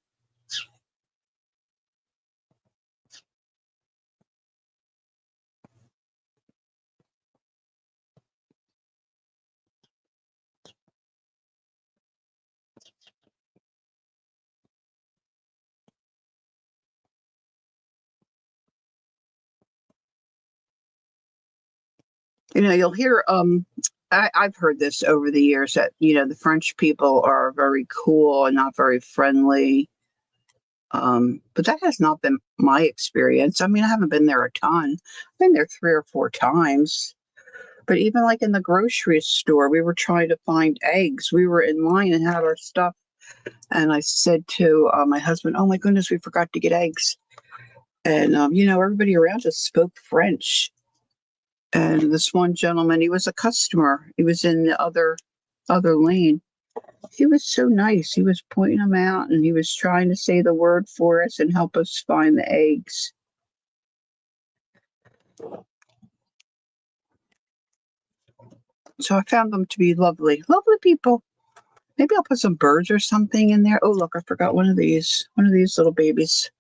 You know, you'll hear I've heard this over the years that, the French people are very cool and not very friendly. But that has not been my experience. I mean, I haven't been there a ton. I've been there 3 or 4 times. But even like in the grocery store, we were trying to find eggs. We were in line and had our stuff. And I said to my husband, "Oh my goodness, we forgot to get eggs." And, everybody around us spoke French. And this one gentleman, he was a customer. He was in the other lane. He was so nice. He was pointing them out and he was trying to say the word for us and help us find the eggs. So I found them to be lovely, lovely people. Maybe I'll put some birds or something in there. Oh, look, I forgot one of these little babies.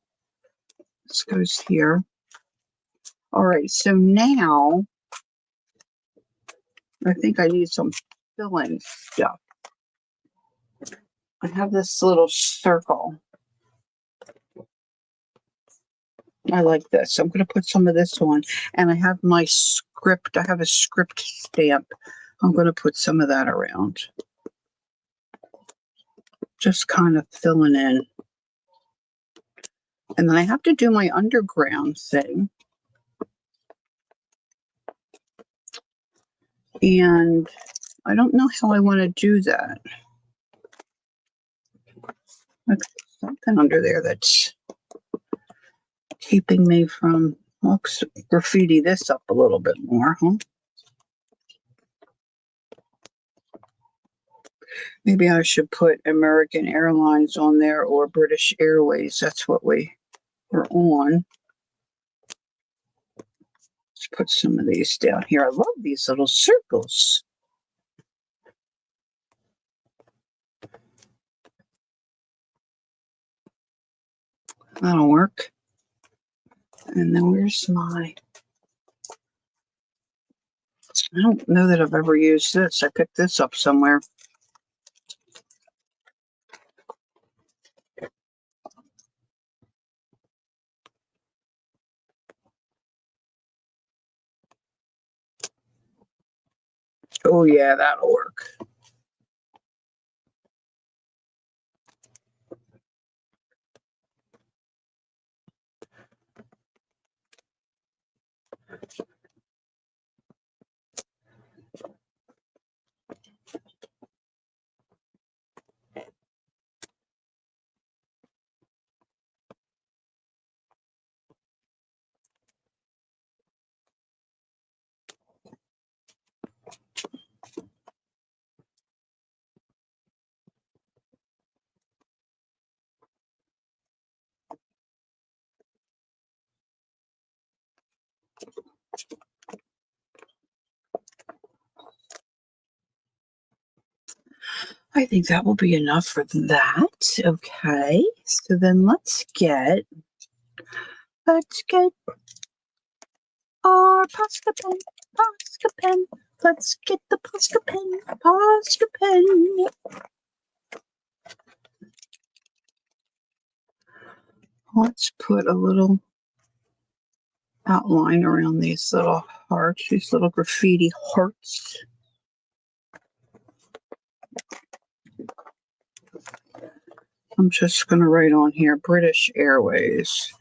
This goes here. All right, so now I think I need some fill-in stuff. I have this little circle. I like this. I'm going to put some of this on. And I have my script. I have a script stamp. I'm going to put some of that around. Just kind of filling in. And then I have to do my underground thing. And I don't know how I want to do that. Like something under there that's keeping me from, let's graffiti this up a little bit more, huh? Maybe I should put American Airlines on there or British Airways. That's what we were on. Let's put some of these down here. I love these little circles. That'll work. And then where's my... I don't know that I've ever used this. I picked this up somewhere. Oh yeah, that'll work. I think that will be enough for that. Okay, so then let's get our Posca pen, Posca pen. Let's get the Posca pen, Posca pen. Let's put a little outline around these little hearts, these little graffiti hearts. I'm just going to write on here, British Airways.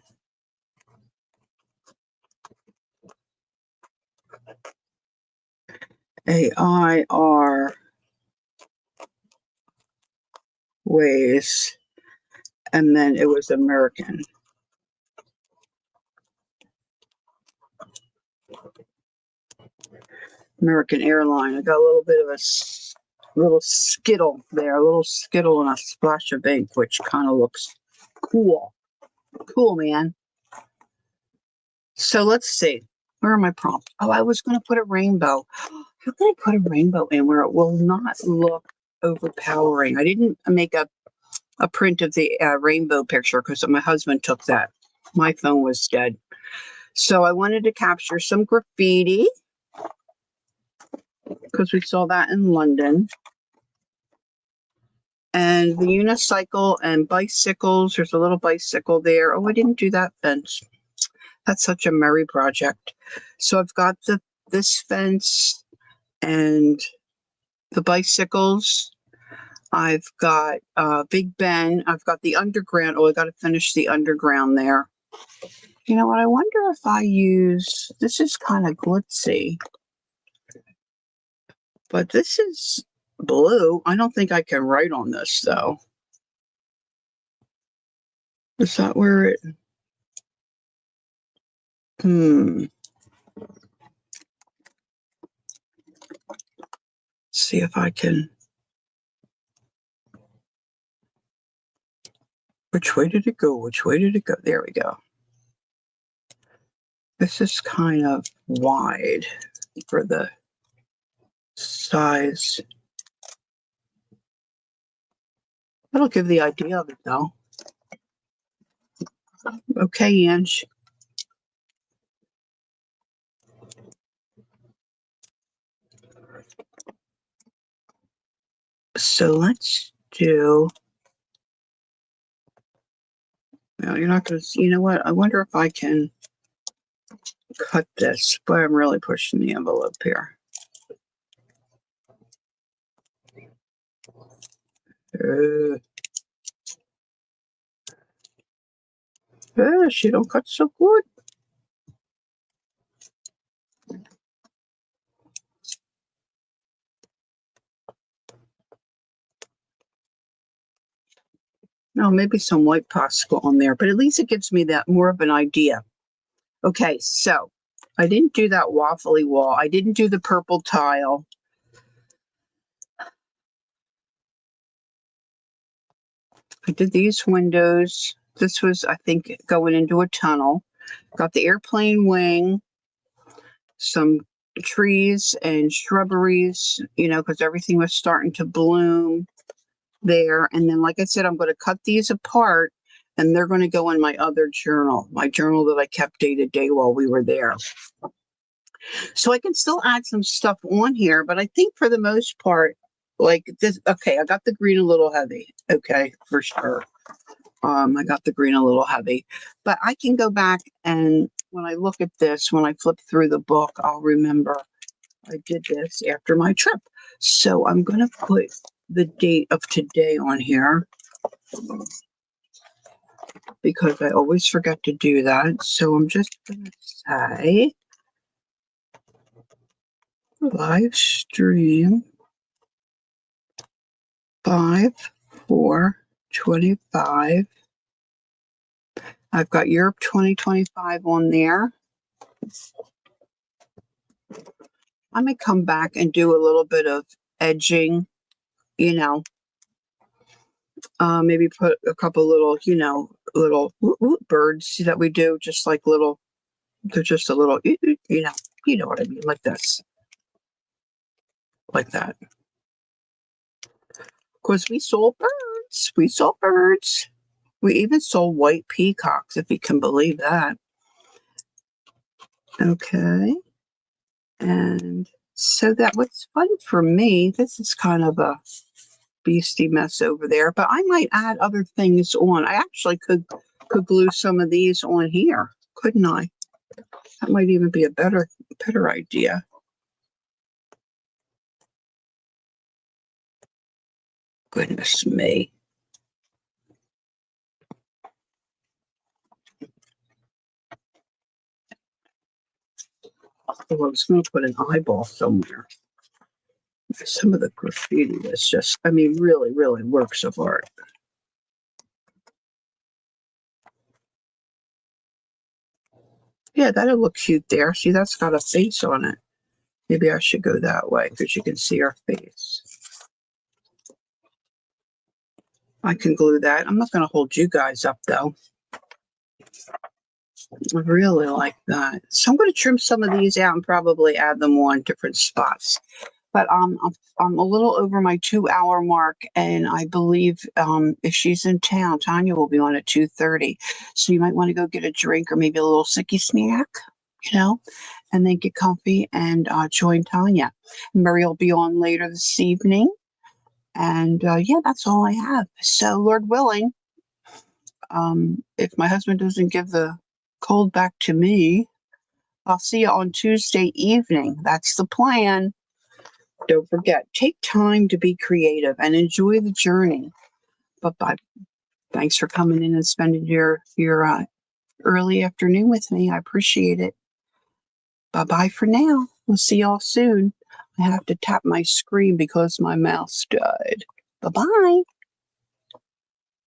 AIR ways, and then it was American. American Airline. I got a little bit of a little skittle there, a little skittle and a splash of ink, which kind of looks cool. Cool, man. So let's see. Where are my prompts? Oh, I was going to put a rainbow. How can I put a rainbow in where it will not look overpowering? I didn't make a print of the rainbow picture because my husband took that. My phone was dead. So I wanted to capture some graffiti because we saw that in London. And the unicycle and bicycles. There's a little bicycle there. Oh, I didn't do that fence. That's such a merry project. So I've got this fence and the bicycles. I've got Big Ben. I've got the underground. Oh, I got to finish the underground there. You know what? I wonder if I use, this is kind of glitzy, but this is blue. I don't think I can write on this though. Is that where it, see if I can. Which way did it go? Which way did it go? There we go. This is kind of wide for the size. That'll give the idea of it though. Okay, Ange. So let's do. Well, you're not going to. You know what? I wonder if I can cut this, but I'm really pushing the envelope here. She don't cut so good. No, maybe some white popsicle on there, but at least it gives me that more of an idea. Okay, so I didn't do that waffly wall. I didn't do the purple tile. I did these windows. This was, I think, going into a tunnel. Got the airplane wing, some trees and shrubberies, because everything was starting to bloom there. And then, like I said, I'm going to cut these apart and they're going to go in my other journal, my journal that I kept day to day while we were there. So I can still add some stuff on here, but I think for the most part, like this, okay, I got the green a little heavy. Okay, for sure. I got the green a little heavy, but I can go back and when I look at this, when I flip through the book, I'll remember I did this after my trip. So I'm going to put the date of today on here because I always forget to do that. So I'm just going to say live stream 5/4/25. I've got Europe 2025 on there. I may come back and do a little bit of edging, maybe put a couple little, little birds that we do, just like little, they're just a little, you know what I mean, like this, like that. Because we sold birds. We even sold white peacocks, if you can believe that. Okay. And so that was fun for me. This is kind of a beastie mess over there, but I might add other things on. I actually could glue some of these on here, couldn't I? That might even be a better idea. Goodness me. Oh, I was going to put an eyeball somewhere. Some of the graffiti is just, really, really works of art. Yeah, that'll look cute there. See, that's got a face on it. Maybe I should go that way because you can see our face. I can glue that. I'm not going to hold you guys up, though. I really like that. So I'm going to trim some of these out and probably add them on different spots. But I'm a little over my 2-hour mark, and I believe if she's in town, Tanya will be on at 2:30. So you might want to go get a drink or maybe a little sicky snack, and then get comfy and join Tanya. Murray will be on later this evening, and yeah, that's all I have. So Lord willing, if my husband doesn't give the cold back to me, I'll see you on Tuesday evening. That's the plan. Don't forget, take time to be creative and enjoy the journey. Bye-bye. Thanks for coming in and spending your early afternoon with me. I appreciate it. Bye-bye for now. We'll see y'all soon. I have to tap my screen because my mouse died. Bye-bye.